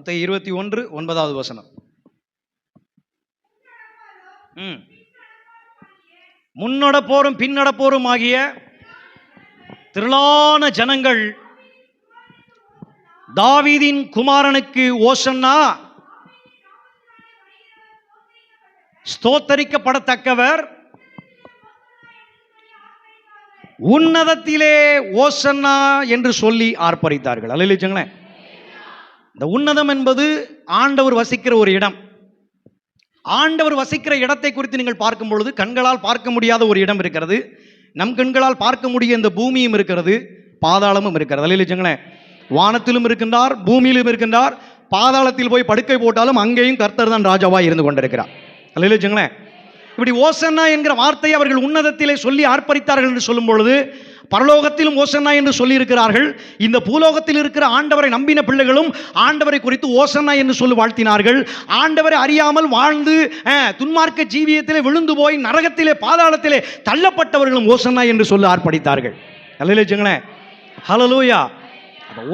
மத்தேயு 21:9 முன்னடப்போரும் பின்னடப்போரும் ஆகிய திரளான ஜனங்கள் தாவீதின் குமாரனுக்கு ஓசன்னா, ஸ்தோத்தரிக்கப்படத்தக்கவர், உன்னதத்திலே ஓசன்னா என்று சொல்லி ஆர்ப்பரித்தார்கள். அல்லேலூயா. இந்த உன்னதம் என்பது ஆண்டவர் வசிக்கிற ஒரு இடம். ஆண்டவர் வசிக்கிற இடத்தை குறித்து நீங்கள் பார்க்கும் பொழுது கண்களால் பார்க்க முடியாத ஒரு இடம் இருக்கிறது. நம் கண்களால் பார்க்க முடிய இந்த பூமியும் இருக்கிறது, பாதாளமும் இருக்கிறது. அல்லேலூயா. வானத்திலும் இருக்கின்றார், பூமியிலும் இருக்கின்றார். பாதாளத்தில் போய் படுக்கை போட்டாலும் அங்கேயும் கர்த்தர் தான் ராஜாவாய் இருந்து கொண்டிருக்கிறார். அல்லேலூயா. இப்படி ஓசன்னா என்கிற வார்த்தையை அவர்கள் உன்னதத்திலே சொல்லி ஆர்ப்பரித்தார்கள் என்று சொல்லும் பொழுது, பரலோகத்திலும் ஓசன்னா என்று சொல்லி இருக்கிறார்கள். இந்த பூலோகத்தில் இருக்கிற ஆண்டவரை நம்பின பிள்ளைகளும் ஆண்டவரை குறித்து ஓசன்னா என்று சொல்லி வாழ்த்தினார்கள். ஆண்டவரை அறியாமல் வாழ்ந்து துன்மார்க்க ஜீவியத்திலே விழுந்து போய் நரகத்திலே பாதாளத்திலே தள்ளப்பட்டவர்களும் ஓசன்னா என்று சொல்லி ஆர்ப்பரித்தார்கள். அல்லேலூயா. ஹல்லேலூயா.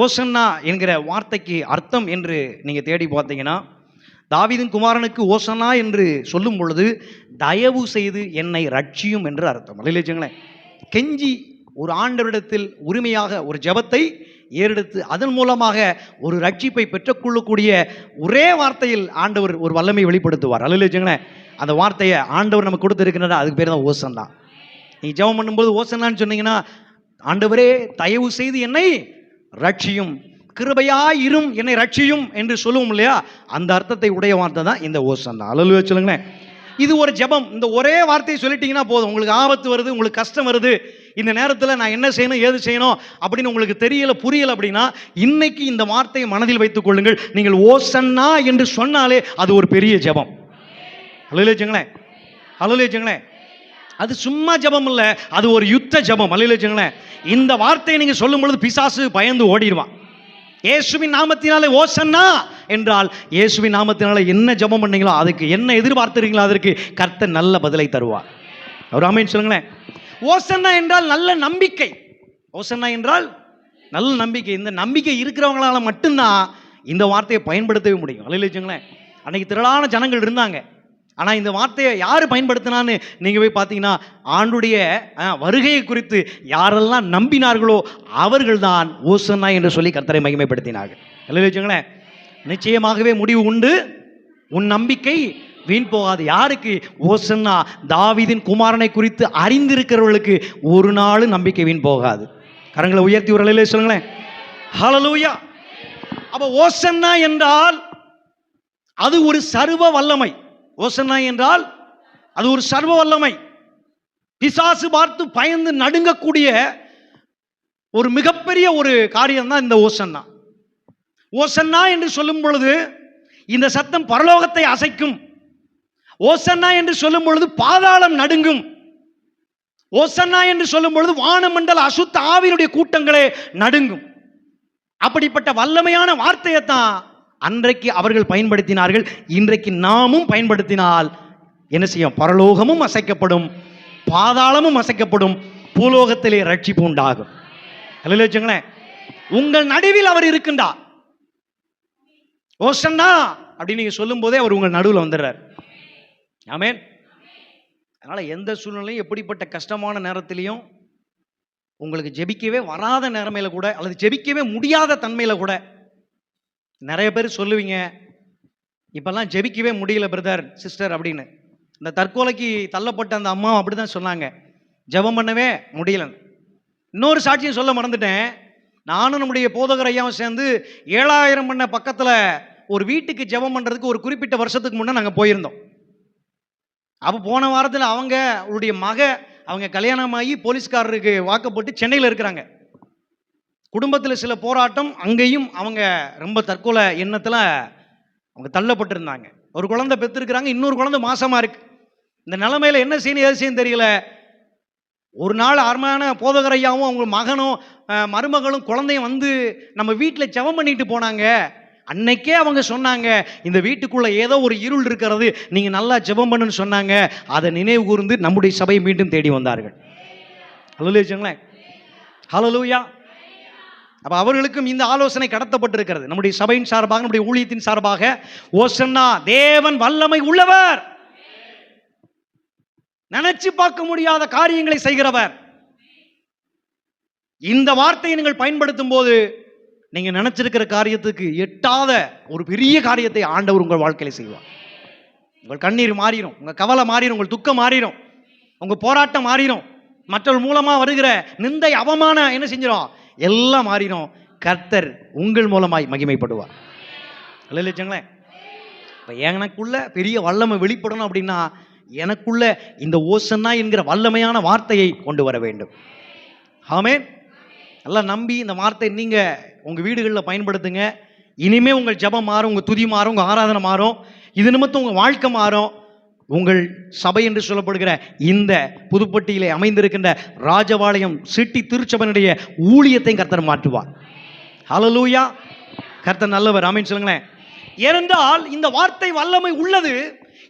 ஓசன்னா என்கிற வார்த்தைக்கு அர்த்தம் என்று நீங்க தேடி பார்த்தீங்கன்னா, தாவீதின் குமாரனுக்கு ஓசன்னா என்று சொல்லும் பொழுது தயவு செய்து என்னை ரட்சியும் என்று அர்த்தம். அல்லேலூயா. கெஞ்சி ஒரு ஆண்டவரிடத்தில் உரிமையாக ஒரு ஜெபத்தை ஏறெடுத்து அதன் மூலமாக ஒரு ரட்சிப்பை பெற்றுக்கொள்ளக்கூடிய ஒரே வார்த்தையில் ஆண்டவர் ஒரு வல்லமை வெளிப்படுத்துவார். அல்லேலூயா. அந்த வார்த்தையை ஆண்டவர் நமக்கு கொடுத்துருக்கிறார், அதுக்கு பேர் தான் ஓசன்னா. நீ ஜெபம் பண்ணும்போது ஓசன்னான்னு சொன்னீங்கன்னா, ஆண்டவரே தயவு செய்து என்னை ரட்சியும், கிருபையாயிரும் என்னை ரட்சியும் என்று சொல்லுவோம் இல்லையா, அந்த அர்த்தத்தை உடைய வார்த்தை தான் இந்த ஓசன்னா. அல்லேலூயா சொல்லுங்களேன். இது ஒரு ஜெபம். இந்த ஒரே வார்த்தையை சொல்லிட்டீங்கன்னா போதும். உங்களுக்கு ஆபத்து வருது, உங்களுக்கு கஷ்டம் வருது, இந்த நேரத்தில் நான் என்ன செய்யணும் ஏது செய்யணும் அப்படின்னு உங்களுக்கு தெரியல புரியல அப்படின்னா, இன்னைக்கு இந்த வார்த்தையை மனதில் வைத்துக் கொள்ளுங்கள். நீங்கள் ஓசன்னா என்று சொன்னாலே அது ஒரு பெரிய ஜெபம். அல்லேலூயா. அல்லேலூயா. அது சும்மா ஜெபம் இல்லை, அது ஒரு யுத்த ஜெபம். அல்லேலூயா. இந்த வார்த்தையை நீங்க சொல்லும் பொழுது பிசாசு பயந்து ஓடிடுவான். இயேசுவின் நாமத்தினாலே ஓசன்னா என்றால், இயேசுவின் நாமத்தினால என்ன ஜெபம் பண்ணீங்களோ அதுக்கு என்ன எதிர்பார்த்துறீங்களோ அதற்கு கர்த்தர் நல்ல பதிலை தருவார். அவர் ஆமென் சொல்லுங்களேன். ஓசன்னா என்றால் நல்ல நம்பிக்கை. ஓசன்னா என்றால் நல்ல நம்பிக்கை. இந்த நம்பிக்கை இருக்கிறவங்களால மட்டும்தான் இந்த வார்த்தையை பயன்படுத்தவே முடியும். அல்லேலூயா. அன்னைக்கு திரளான ஜனங்கள் இருந்தாங்க. ஆனால் இந்த வார்த்தையை யார் பயன்படுத்தினான்னு நீங்கள் போய் பார்த்தீங்கன்னா, ஆண்டுடைய வருகையை குறித்து யாரெல்லாம் நம்பினார்களோ அவர்கள் தான் ஓசன்னா என்று சொல்லி கர்த்தரை மகிமைப்படுத்தினார்கள். அல்லேலூயா. நிச்சயமாகவே முடிவு உண்டு, உன் நம்பிக்கை வீண் போகாது. யாருக்கு? ஓசன்னா, தாவீதின் குமாரனை குறித்து அறிந்திருக்கிறவர்களுக்கு ஒரு நாள் நம்பிக்கை வீண் போகாது. கரங்களை உயர்த்தி ஒரு அல்லேலூயா சொல்லுங்களேன். ஹல்லேலூயா. அப்ப ஓசன்னா என்றால் அது ஒரு சர்வ வல்லமை. ஓசன்னா என்றால் அது ஒரு சர்வ வல்லமை. பிசாசு பார்த்து பயந்து நடுங்கக்கூடிய ஒரு மிகப்பெரிய ஒரு காரியம் தான் இந்த ஓசன்னா. ஓசன்னா என்று சொல்லும் பொழுது இந்த சத்தம் பரலோகத்தை அசைக்கும். ஓசன்னா என்று சொல்லும் பொழுது பாதாளம் நடுங்கும். ஓசன்னா என்று சொல்லும் பொழுது வானமண்டல அசுத்த ஆவியினுடைய கூட்டங்களே நடுங்கும். அப்படிப்பட்ட வல்லமையான வார்த்தையை தான் அன்றைக்கு அவர்கள் பயன்படுத்தினார்கள். இன்றைக்கு நாமும் பயன்படுத்தினால் என்ன செய்யும்? பரலோகமும் அசைக்கப்படும், பாதாளமும் அசைக்கப்படும், பூலோகத்திலே ரட்சிப்பு உண்டாகும். அல்லேலூயா. உங்கள் நடுவில் அவர் இருக்கின்றார். ஓசன்னா அப்படின்னு நீங்க சொல்லும் போதே அவர் உங்கள் நடுவில் வந்துடுறார். ஆமென். அதனால எந்த சூழ்நிலையும் எப்படிப்பட்ட கஷ்டமான நேரத்திலையும் உங்களுக்கு ஜெபிக்கவே வராத நேரமையில கூட அல்லது ஜெபிக்கவே முடியாத தன்மையில கூட நிறைய பேர் சொல்லுவீங்க, இப்பெல்லாம் ஜெபிக்கவே முடியல பிரதர் சிஸ்டர் அப்படின்னு. இந்த தற்கொலைக்கு தள்ளப்பட்ட அந்த அம்மா அப்படிதான் சொன்னாங்க, ஜெபம் பண்ணவே முடியல. இன்னொரு சாட்சியம் சொல்ல மறந்துட்டேன். நானும் நம்முடைய போதகர் ஐயாவும் சேர்ந்து 7000 பண்ண பக்கத்தில் ஒரு வீட்டுக்கு ஜெபம் பண்ணுறதுக்கு ஒரு குறிப்பிட்ட வருஷத்துக்கு முன்னே நாங்கள் போயிருந்தோம். அப்போ போன வாரத்தில் அவங்களுடைய அவங்க கல்யாணமாகி போலீஸ்காரருக்கு வாக்கப்பட்டு சென்னையில் இருக்கிறாங்க. குடும்பத்தில் சில போராட்டம், அங்கேயும் அவங்க ரொம்ப தற்கொலை எண்ணத்தில் அவங்க தள்ளப்பட்டிருந்தாங்க. ஒரு குழந்தை பெற்றிருக்கிறாங்க, இன்னொரு குழந்தை மாசமாக இருக்கு. இந்த நிலைமையில் என்ன செய்யணும் எது செய்யணும் தெரியல. ஒரு நாள் அருமையான போதகர் ஐயாவும் அவங்க மகனும் மருமகளும் குழந்தையும் வந்து நம்ம வீட்டில் ஜெபம் பண்ணிட்டு போனாங்க. அன்னைக்கே அவங்க சொன்னாங்க, இந்த வீட்டுக்குள்ள ஏதோ ஒரு இருள் இருக்கிறது, நீங்க நல்லா ஜெபம் பண்ணுன்னு சொன்னாங்க. அதை நினைவு கூர்ந்து நம்முடைய சபையை மீண்டும் தேடி வந்தார்கள். ஹல்லேலூயா. ஹல்லேலூயா. அப்ப அவர்களுக்கும் இந்த ஆலோசனை கடத்தப்பட்டிருக்கிறது. நம்முடைய சபையின் சார்பாக, நம்முடைய ஊழியத்தின் சார்பாக, ஓசன்னா, தேவன் வல்லமை உள்ளவர், நினைச்சு பார்க்க முடியாத காரியங்களை செய்கிறவர். இந்த வார்த்தையை நீங்கள் பயன்படுத்தும் போது நீங்க நினைச்சிருக்கிற காரியத்துக்கு எட்டாத ஒரு பெரிய காரியத்தை ஆண்டவர் உங்கள் வாழ்க்கையில செய்வார். உங்கள் கண்ணீர் மாறிடும், உங்க கவலை மாறிடும், உங்கள் துக்கம் மாறிடும், உங்க போராட்டம் மாறிடும், மற்றவர்கள் மூலமா வருகிற நிந்தை அவமானம் என்ன செஞ்சிடும், எல்லாம் மாறிடும். கர்த்தர் உங்கள் மூலமாய் மகிமைப்படுவார். இல்லைங்களே? இப்ப எனக்குள்ள பெரிய வல்லமை வெளிப்படணும் அப்படின்னா எனக்குள்ள இந்த ஓசன்னா என்கிற வல்லமையான வார்த்தையை கொண்டு வர வேண்டும். ஆமென். நல்லா நம்பி இந்த வார்த்தை நீங்க உங்க வீடுகளில் பயன்படுத்துங்க. இனிமே உங்கள் ஜெபம் மாறும், உங்க துதி மாறும், உங்க ஆராதனை மாறும், இது நிமித்தம் உங்க வாழ்க்கை மாறும். உங்கள் சபை என்று சொல்லப்படுகிற இந்த புதுப்பட்டியிலே அமைந்திருக்கின்ற ராஜபாளையம் சிட்டி திருச்சபையினுடைய ஊழியத்தை கர்த்தர் மாற்றுவார். ஹல்லேலூயா. கர்த்தர் நல்லவர். ஆமென் சொல்லுங்களேன். ஏனென்றால் இந்த வார்த்தை வல்லமை உள்ளது.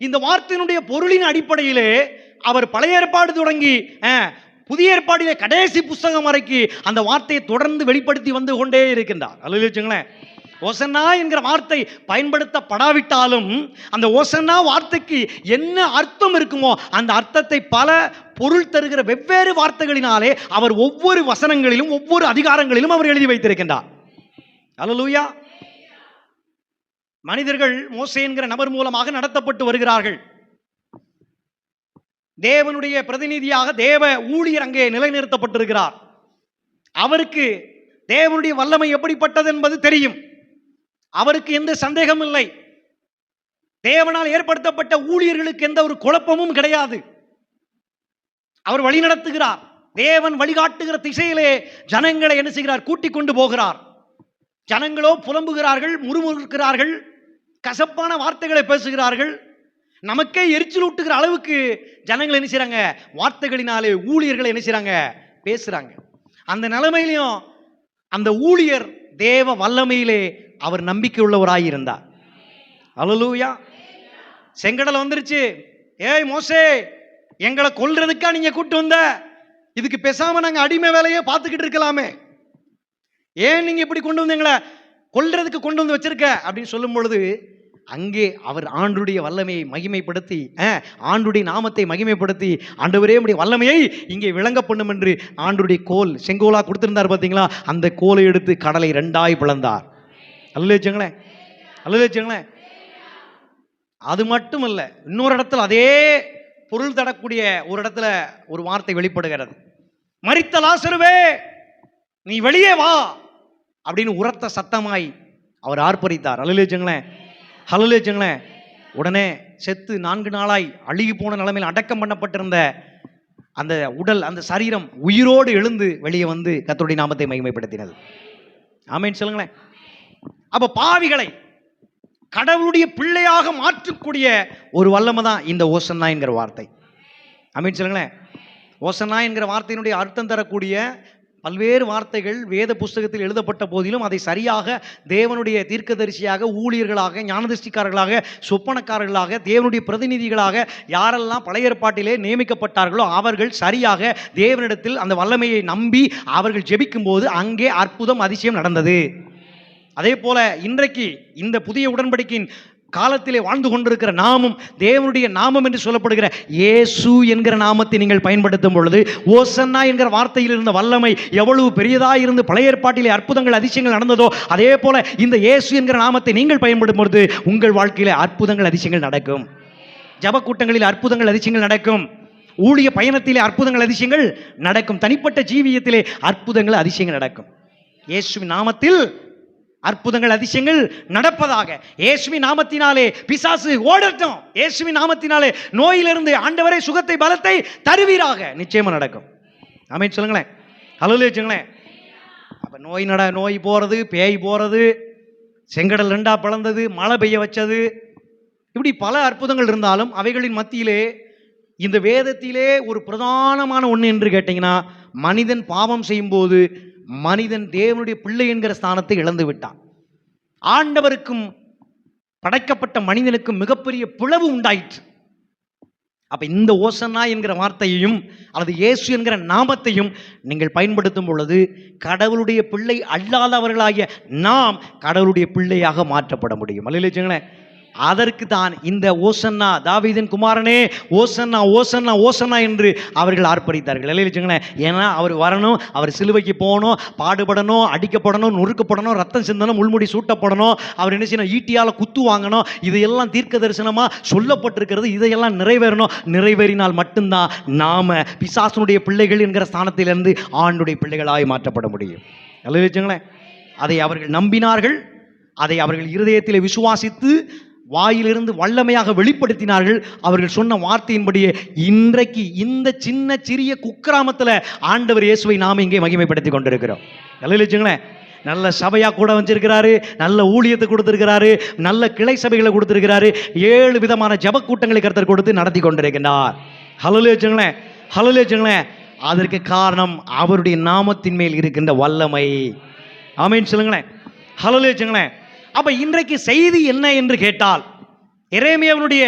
இந்த வார்த்தையினுடைய பொருளின் அடிப்படையிலே அவர் பழைய ஏற்பாடு தொடங்கி புதிய ஏற்பாடிலே கடைசி புஸ்தகம் வரைக்கும் அந்த வார்த்தையை தொடர்ந்து வெளிப்படுத்தி வந்து கொண்டே இருக்கின்றார். அல்லேலூயா. ஓசன்னா என்கிற வார்த்தை பயன்படுத்தப்படாவிட்டாலும் அந்த ஓசன்னா வார்த்தைக்கு என்ன அர்த்தம் இருக்குமோ அந்த அர்த்தத்தை பல பொருள் தருகிற வெவ்வேறு வார்த்தைகளினாலே அவர் ஒவ்வொரு வசனங்களிலும் ஒவ்வொரு அதிகாரங்களிலும் அவர் எழுதி வைத்திருக்கின்றார். அல்லேலூயா. மனிதர்கள் மோசே என்கிற நபர் மூலமாக நடத்தப்பட்டு வருகிறார்கள். தேவனுடைய பிரதிநிதியாக தேவ ஊழியர் அங்கே நிலைநிறுத்தப்பட்டிருக்கிறார். அவருக்கு தேவனுடைய வல்லமை எப்படிப்பட்டது என்பது தெரியும். அவருக்கு எந்த சந்தேகமும் இல்லை. தேவனால் ஏற்படுத்தப்பட்ட ஊழியர்களுக்கு எந்த ஒரு குழப்பமும் கிடையாது. அவர் வழி நடத்துகிறார். தேவன் வழிகாட்டுகிற திசையிலே ஜனங்களை என்ன செய்கிறார், கூட்டிக் கொண்டு போகிறார். ஜனங்களோ புலம்புகிறார்கள், முறுமுறுக்கிறார்கள், கசப்பான வார்த்தைகளை பேசுகிறார்கள். நமக்கே எரிச்சல் ஊட்டுகிற அளவுக்கு ஜனங்கள் என்ன செய்றாங்க, வார்த்தைகளினாலே ஊழியர்களை என்ன செய்றாங்க, பேசுறாங்க. அந்த நிலைமையிலும் அந்த ஊழியர் தேவ வல்லமையிலே அவர் நம்பிக்கை உள்ளவராய் இருந்தார். அல்லேலூயா. செங்கடல் வந்துருச்சு. ஏய் மோசே, எங்களை கொல்றதுக்கா நீங்க கூட்டு வந்த? இதுக்கு பேசாம நாங்க அடிமை வேலையே பார்த்துக்கிட்டு இருக்கலாமே, ஏன் நீங்க இப்படி கொண்டு வந்து எங்களை கொல்றதுக்கு கொண்டு வந்து வச்சிருக்க அப்படின்னு சொல்லும் பொழுது அங்கே அவர் ஆண்டுடைய வல்லமையை மகிமைப்படுத்தி, ஆண்டுடைய நாமத்தை மகிமைப்படுத்தி, ஆண்டவரே உம்முடைய வல்லமையை இங்கே விளங்க பண்ணும் என்று ஆண்டுடைய கோல் செங்கோலா கொடுத்திருந்தார் பார்த்தீங்களா, அந்த கோலை எடுத்து கடலை இரண்டாய் பிளந்தார். அல்லேலூயா. அல்லேலூயா. அது மட்டும் இல்ல, இன்னொரு இடத்துல அதே பொருள் தரக்கூடிய ஒரு இடத்துல ஒரு வார்த்தை வெளிப்படுகிறது. மரித்த லாசருவே நீ வெளியே வா அப்படின்னு உரத்த சத்தமாய் அவர் ஆர்ப்பரித்தார். அல்லேலூயா. ஹல்லேலூயா. உடனே செத்து 4 நாளாய் அழுகி போன நிலைமையில் அடக்கம் பண்ணப்பட்டிருந்த அந்த உடல், அந்த சரீரம் உயிரோடு எழுந்து வெளியே வந்து கர்த்தருடைய நாமத்தை மகிமைப்படுத்தினது. ஆமென் சொல்லுங்களேன். அப்ப பாவிகளை கடவுளுடைய பிள்ளையாக மாற்றக்கூடிய ஒரு வல்லமை தான் இந்த ஓசன்னா என்கிற வார்த்தை. ஆமென் சொல்லுங்களேன். ஓசன்னா என்கிற வார்த்தையினுடைய அர்த்தம் தரக்கூடிய பல்வேறு வார்த்தைகள் வேத புஸ்தகத்தில் எழுதப்பட்ட போதிலும் அதை சரியாக தேவனுடைய தீர்க்கதரிசியாக, ஊழியர்களாக, ஞானதிஷ்டிக்காரர்களாக, சொப்பனக்காரர்களாக, தேவனுடைய பிரதிநிதிகளாக யாரெல்லாம் பழைய ஏற்பாட்டிலே நியமிக்கப்பட்டார்களோ அவர்கள் சரியாக தேவனிடத்தில் அந்த வல்லமையை நம்பி அவர்கள் ஜெபிக்கும் போது அங்கே அற்புதம், அதிசயம் நடந்தது. அதே போல இன்றைக்கு இந்த புதிய உடன்படிக்கையின் காலத்திலே வாழ்ந்து கொண்டிருக்கிற நாமும் தேவனுடைய நாமம் என்று சொல்லப்படுகிற இயேசு என்கிற நாமத்தை நீங்கள் பயன்படுத்தும் பொழுது ஓசன்னா என்கிற வார்த்தையில் இருந்த வல்லமை எவ்வளவு பெரியதாக இருந்து பழைய ஏற்பாட்டிலே அற்புதங்கள், அதிசயங்கள் நடந்ததோ அதே போல இந்த இயேசு என்கிற நாமத்தை நீங்கள் பயன்படுத்தும் பொழுது உங்கள் வாழ்க்கையிலே அற்புதங்கள், அதிசயங்கள் நடக்கும். ஜப கூட்டங்களில் அற்புதங்கள், அதிசயங்கள் நடக்கும். ஊழிய பயணத்திலே அற்புதங்கள், அதிசயங்கள் நடக்கும். தனிப்பட்ட ஜீவியத்திலே அற்புதங்கள், அதிசயங்கள் நடக்கும். இயேசுவின் நாமத்தில் அற்புதங்கள், அதிசயங்கள் நடப்பதாக. இயேசுவின் நாமத்தினாலே பிசாசு ஓடட்டும். இயேசுவின் நாமத்தினாலே நோயிலிருந்து ஆண்டவரே சுகத்தை, பலத்தை தருவீராக. நிச்சயமா நடக்கும். ஆமென் சொல்லுங்களேன். ஹல்லேலூயா. அப்ப நோய் போறது, பேய் போறது, செங்கடல் 2ஆ பிளந்தது, மழை பெய்ய வச்சது, இப்படி பல அற்புதங்கள் இருந்தாலும் அவைகளின் மத்தியிலே இந்த வேதத்திலே ஒரு பிரதானமான ஒன்று என்று கேட்டீங்கன்னா, மனிதன் பாவம் செய்யும் போது மனிதன் தேவனுடைய பிள்ளை என்கிற ஸ்தானத்தை இழந்து விட்டான். ஆண்டவருக்கும் படைக்கப்பட்ட மனிதனுக்கும் மிகப்பெரிய பிளவு உண்டாயிற்று. அப்ப இந்த ஓசன்னா என்கிற வார்த்தையையும் அல்லது இயேசு என்கிற நாமத்தையும் நீங்கள் பயன்படுத்தும் பொழுது கடவுளுடைய பிள்ளை அல்லாதவர்களாகிய நாம் கடவுளுடைய பிள்ளையாக மாற்றப்பட முடியும். அல்லேலூயா. அதற்கு தான் இந்த ஓசன்னா, தாவீதின் குமாரனே ஓசன்னா ஓசன்னா ஓசன்னா என்று அவர்கள் ஆர்ப்பரித்தார்கள். இல்லைங்களேன்? ஏன்னா அவர் வரணும், அவர் சிலுவைக்கு போகணும், பாடுபடணும், அடிக்கப்படணும், நொறுக்கப்படணும், ரத்தம் சிந்தணும், முள்முடி சூட்டப்படணும், அவர் என்ன செய்யணும், ஈட்டியால் குத்து வாங்கணும். இதையெல்லாம் தீர்க்க தரிசனமாக சொல்லப்பட்டிருக்கிறது. இதையெல்லாம் நிறைவேறணும். நிறைவேறினால் மட்டும்தான் நாம பிசாசனுடைய பிள்ளைகள் என்கிற ஸ்தானத்திலிருந்து ஆண்டுடைய பிள்ளைகளாய் மாற்றப்பட முடியும். இல்லைங்களேன்? அதை அவர்கள் நம்பினார்கள். அதை அவர்கள் இருதயத்தில் விசுவாசித்து வாயிலிருந்து வல்லமையாக வெளிப்படுத்தினார்கள். அவர்கள் சொன்ன வார்த்தையின்படியே இன்றைக்கு இந்த சின்ன சிறிய குக்கிராமத்தில் ஆண்டவர் இயேசுவை நாம் இங்கே மகிமைப்படுத்தி கொண்டிருக்கிறோம். நல்ல நல்ல சபையாக கூட வச்சிருக்கிறாரு, நல்ல ஊழியத்தை கொடுத்திருக்கிறாரு, நல்ல கிளை சபைகளை கொடுத்திருக்கிறாரு, 7 விதமான ஜப கூட்டங்களை கர்த்தர் கொடுத்து நடத்தி கொண்டிருக்கிறார். ஹல்லேலூயா, ஹல்லேலூயா. அதற்கு காரணம் அவருடைய நாமத்தின் மேல் இருக்கின்ற வல்லமை. ஆமென் சொல்லுங்களேன். ஹல்லேலூயா. அப்ப இன்றைக்கு செய்தி என்ன என்று கேட்டால், எரேமியாவினுடைய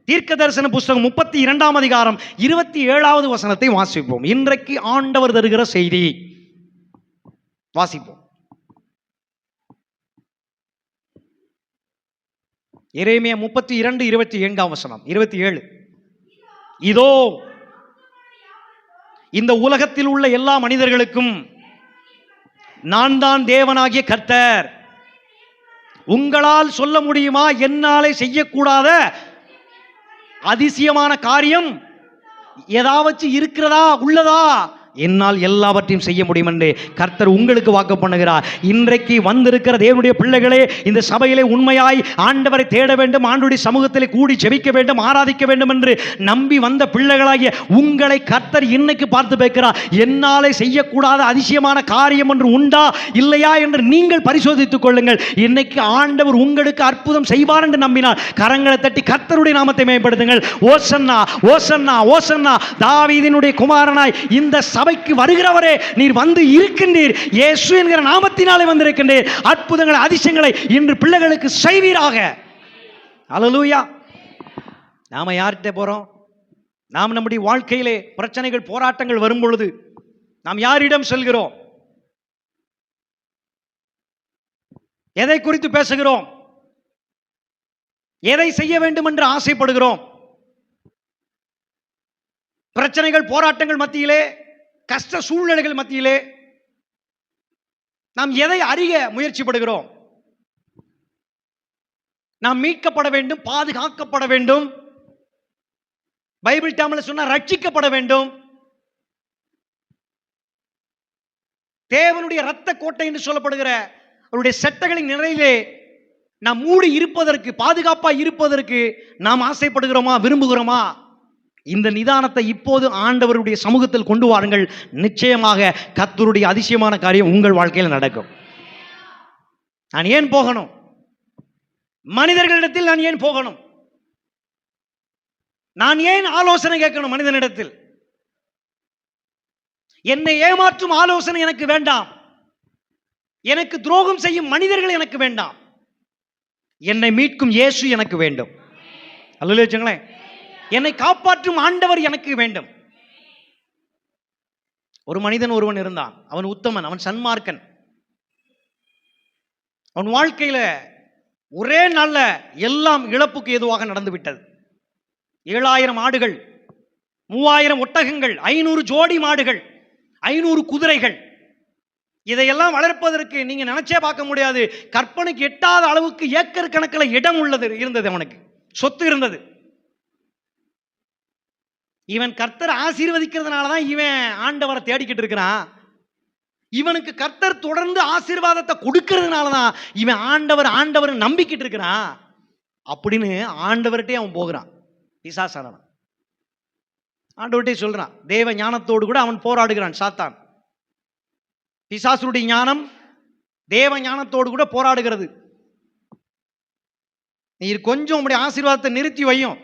தீர்க்க தரிசன புஸ்தகம் 32ஆம் அதிகாரம் 27வது வசனத்தை வாசிப்போம். இன்றைக்கு ஆண்டவர் தருகிற செய்தி வாசிப்போம். எரேமியா 32:27 வசனம் 27. இதோ இந்த உலகத்தில் உள்ள எல்லா மனிதர்களுக்கும் நான் தான் தேவனாகிய கர்த்தர். உங்களால் சொல்ல முடியுமா என்னாலே செய்யக்கூடாத அதிசயமான காரியம் ஏதாவது இருக்கிறதா, உள்ளதா? என்னால் எல்லாவற்றையும் செய்ய முடியும் என்று கர்த்தர் உங்களுக்கு வாக்கு பண்ணுகிறார். இன்றைக்கு வந்திருக்கிற தேவனுடைய பிள்ளைகளே, இந்த சபையிலே உண்மையாய் ஆண்டவரை தேட வேண்டும், ஆண்டவருடைய சமூகத்திலே கூடி ஜெபிக்க வேண்டும், ஆராதிக்க வேண்டும் என்று நம்பி வந்த பிள்ளைகளாகிய உங்களை கர்த்தர் இன்னைக்கு பார்த்து பேசுகிறார். என்னாலே செய்யக்கூடாத அதிசயமான காரியம் என்று உண்டா இல்லையா என்று நீங்கள் பரிசோதித்துக் கொள்ளுங்கள். இன்னைக்கு ஆண்டவர் உங்களுக்கு அற்புதம் செய்வார் என்று நம்பினார். கரங்களை தட்டி கர்த்தருடைய நாமத்தை மேம்படுத்துங்கள். ஓசன்னா ஓசன்னா ஓசன்னா, தாவீதினுடைய குமாரனாய் இந்த சபைக்கு வருகிறவரே, நீர் வந்து இருக்கின்றீர். இயேசு என்கிற நாமத்தினாலே வந்திருக்கின்றீர். அற்புதங்களை அதிசயங்களை இன்று பிள்ளைகளுக்கு செய்வீராக. அல்லேலூயா. நாம யார்கிட்ட போறோம்? நாம் நம்முடைய வாழ்க்கையிலே பிரச்சனைகள், போராட்டங்கள் வரும் பொழுது நாம் யாரிடம் செல்கிறோம்? எதை குறித்து பேசுகிறோம்? எதை செய்ய வேண்டும் என்று ஆசைப்படுகிறோம்? பிரச்சனைகள், போராட்டங்கள் மத்தியிலே, கஷ்ட சூழ்நிலைகள் மத்தியிலே நாம் எதை அறிய முயற்சிப்படுகிறோம்? நாம் மீட்கப்பட வேண்டும், பாதுகாக்கப்பட வேண்டும், பைபிள் டேர்ம்ல சொன்னா ரட்சிக்கப்பட வேண்டும், தேவனுடைய இரத்த கோட்டை என்று சொல்லப்படுகிற அவருடைய சட்டங்களின் நிறையிலே நாம் மூடி இருப்பதற்கு, பாதுகாப்பாக இருப்பதற்கு நாம் ஆசைப்படுகிறோமா, விரும்புகிறோமா? இந்த நிதானத்தை இப்போது ஆண்டவருடைய சமூகத்தில் கொண்டு வாருங்கள். நிச்சயமாக கர்த்தருடைய அதிசயமான காரியம் உங்கள் வாழ்க்கையில் நடக்கும். நான் ஏன் போகணும்? மனிதர்களிடத்தில் நான் ஏன் போகணும்? நான் ஏன் ஆலோசனை கேட்கணும் மனிதனிடத்தில்? என்னை ஏமாற்றும் ஆலோசனை எனக்கு வேண்டாம். எனக்கு துரோகம் செய்யும் மனிதர்கள் எனக்கு வேண்டாம். என்னை மீட்கும் இயேசு எனக்கு வேண்டும். அல்லேலூயா. என்னை காப்பாற்றும் ஆண்டவர் எனக்கு வேண்டும். ஒரு மனிதன் ஒருவன் இருந்தான். அவன் உத்தமன், அவன் சன்மார்க்கன். அவன் வாழ்க்கையில ஒரே நாள்ல எல்லாம் இழப்புக்கு ஏதுவாக நடந்து விட்டது. 7000 ஆடுகள், 3000 ஒட்டகங்கள், 500 ஜோடி மாடுகள், 500 குதிரைகள், இதையெல்லாம் வளர்ப்பதற்கு நீங்க நினைச்சே பார்க்க முடியாது. கற்பனைக்கு எட்டாத அளவுக்கு ஏக்கர் கணக்கில் இடம் இருந்தது. அவனுக்கு சொத்து இருந்தது. இவன் கர்த்தர் ஆசீர்வதிக்கிறதுனால தான் இவன் ஆண்டவரை தேடிக்கிட்டு இருக்கிறான். இவனுக்கு கர்த்தர் தொடர்ந்து ஆசீர்வாதத்தை கொடுக்கிறதுனால தான் இவன் ஆண்டவர் நம்பிக்கிட்டு இருக்கிறான் அப்படின்னு ஆண்டவர்கிட்டே அவன் போகிறான். பிசாசானவன் ஆண்டவர்கிட்டே சொல்றான். தேவ ஞானத்தோடு கூட அவன் போராடுகிறான். சாத்தான், பிசாசுடைய ஞானம் தேவ ஞானத்தோடு கூட போராடுகிறது. நீர் கொஞ்சம் உடைய ஆசீர்வாதத்தை நிறுத்தி வையும்.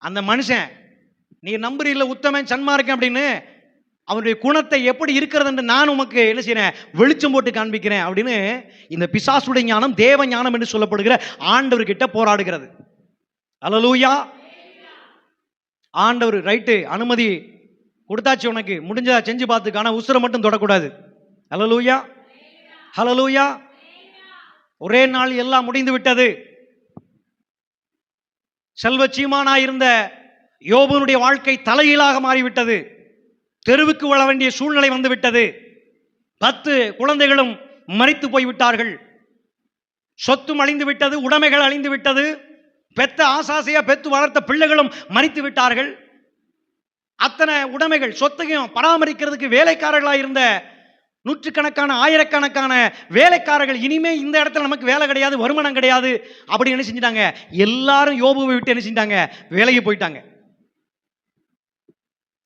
அந்த மனுஷன், நீ நம்புறீல்ல உத்தமன் சன்மார்க்கன் அப்படின்னு, அவருடைய குணத்தை எப்படி இருக்கிறது என்று நான் உமக்கு என்ன செய்யறேன், வெளிச்சம் போட்டு காண்பிக்கிறேன் அப்படின்னு இந்த பிசாசுடைய ஞானம் தேவ ஞானம் என்று சொல்லப்படுகிற ஆண்டவர்கிட்ட போராடுகிறது. அல்லேலூயா. ஆண்டவர் ரைட்டு அனுமதி கொடுத்தாச்சு, உனக்கு முடிஞ்சதா செஞ்சு பார்த்துக்க, ஆனால் உசுரை மட்டும் தொடக்கூடாது. ஹல்லேலூயா, ஹல்லேலூயா. ஒரே நாள் எல்லாம் முடிந்து விட்டது. செல்வ சீமானாயிருந்த யோபுனுடைய வாழ்க்கை தலைகீழாக மாறிவிட்டது. தெருவுக்கு வர வேண்டிய சூழ்நிலை வந்து விட்டது. 10 குழந்தைகளும் மரித்து போய்விட்டார்கள். சொத்தும் அழிந்து விட்டது, உடைமைகள் அழிந்து விட்டது. பெத்த ஆசாசையா பெத்து வளர்த்த பிள்ளைகளும் மரித்து விட்டார்கள். அத்தனை உடைமைகள் சொத்தையும் பராமரிக்கிறதுக்கு வேலைக்காரர்களாக இருந்த நூற்றுக்கணக்கான ஆயிரக்கணக்கான வேலைக்காரர்கள் இனிமே இந்த இடத்துல நமக்கு வேலை கிடையாது, வருமானம் கிடையாது அப்படி என்ன செஞ்சிட்டாங்க, எல்லாரும் யோபுவை விட்டு என்ன செஞ்சிட்டாங்க, வேலைக்கு போயிட்டாங்க.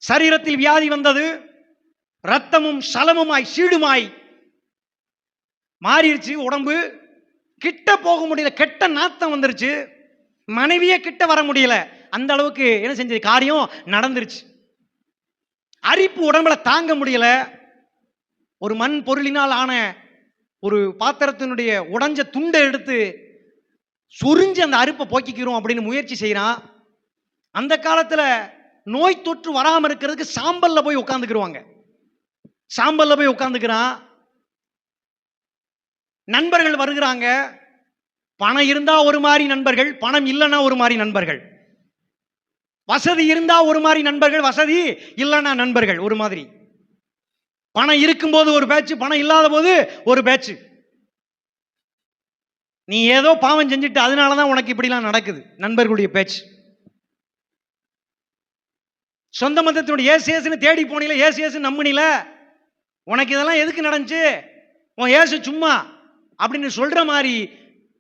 சரீரத்தில் வியாதி வந்தது, ரத்தமும் சலமுமாய் சீடுமாய் மாறிடுச்சு. உடம்பு கிட்ட போக முடியல, கெட்ட நாத்தம் வந்துருச்சு. மனைவியே கிட்ட வர முடியல, அந்த அளவுக்கு என்ன செஞ்சது, காரியம் நடந்துருச்சு. அரிப்பு உடம்புல தாங்க முடியல. ஒரு மண் பொருளினால் ஆன ஒரு பாத்திரத்தினுடைய உடைஞ்ச துண்டை எடுத்து சுரிஞ்சு அந்த அரிப்பை போக்கிக்கிறோம் அப்படின்னு முயற்சி செய்யறான். அந்த காலத்துல நோய் தொற்று வராமல் இருக்கிறதுக்கு சாம்பல்ல போய் உட்காந்துக்கிடுவாங்க. சாம்பல்ல போய் உட்காந்துக்கிறான். நண்பர்கள் வருகிறாங்க. பணம் இருந்தா ஒரு மாதிரி நண்பர்கள், பணம் இல்லைன்னா ஒரு மாதிரி நண்பர்கள். வசதி இருந்தா ஒரு மாதிரி நண்பர்கள், வசதி இல்லைன்னா நண்பர்கள் ஒரு மாதிரி. பணம் இருக்கும்போது ஒரு பேச்சு, பணம் இல்லாத போது ஒரு பேச்சு. நீ ஏதோ பாவம் செஞ்சுட்டு அதனாலதான் உனக்கு இப்படிலாம் நடக்குது, நண்பர்களுடைய பேச்சு. சொந்த மதத்தினுடைய ஏசு தேடி போனில, ஏசு நம்பினில, உனக்கு இதெல்லாம் எதுக்கு நடந்துச்சு, உன் ஏசு சும்மா அப்படின்னு சொல்ற மாதிரி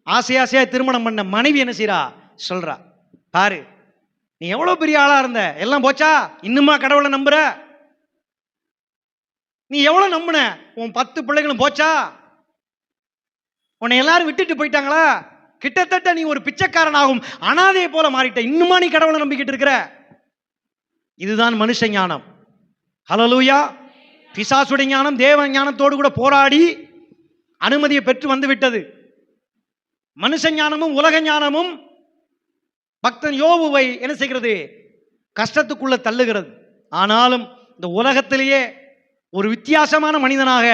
ஆசையா திருமணம் பண்ண மனைவி என்ன செய்யறா, சொல்றா, பாரு நீ எவ்வளவு பெரிய ஆளா இருந்த, எல்லாம் போச்சா, இன்னுமா கடவுளை நம்புற, நீ எவ்வளவு நம்புன, உன் 10 பிள்ளைகளும் போச்சா, உன்னை எல்லாரும் விட்டுட்டு போயிட்டாங்களா, கிட்டத்தட்ட நீ ஒரு பிச்சைக்காரனாகும் அனாதையை போல மாறிட்ட, இன்னுமா நீ கடவுளை நம்பிக்கிட்டு இருக்கிற. இதுதான் மனுஷ ஞானம். ஹல்லேலூயா. பிசாசுடைய ஞானம் தேவ ஞானத்தோடு கூட போராடி அனுமதியை பெற்று வந்து விட்டது. மனுஷ ஞானமும் உலக ஞானமும் பக்தன் யோபுவை என்ன செய்கிறது, கஷ்டத்துக்குள்ள தள்ளுகிறது. ஆனாலும் இந்த உலகத்திலேயே ஒரு வித்தியாசமான மனிதனாக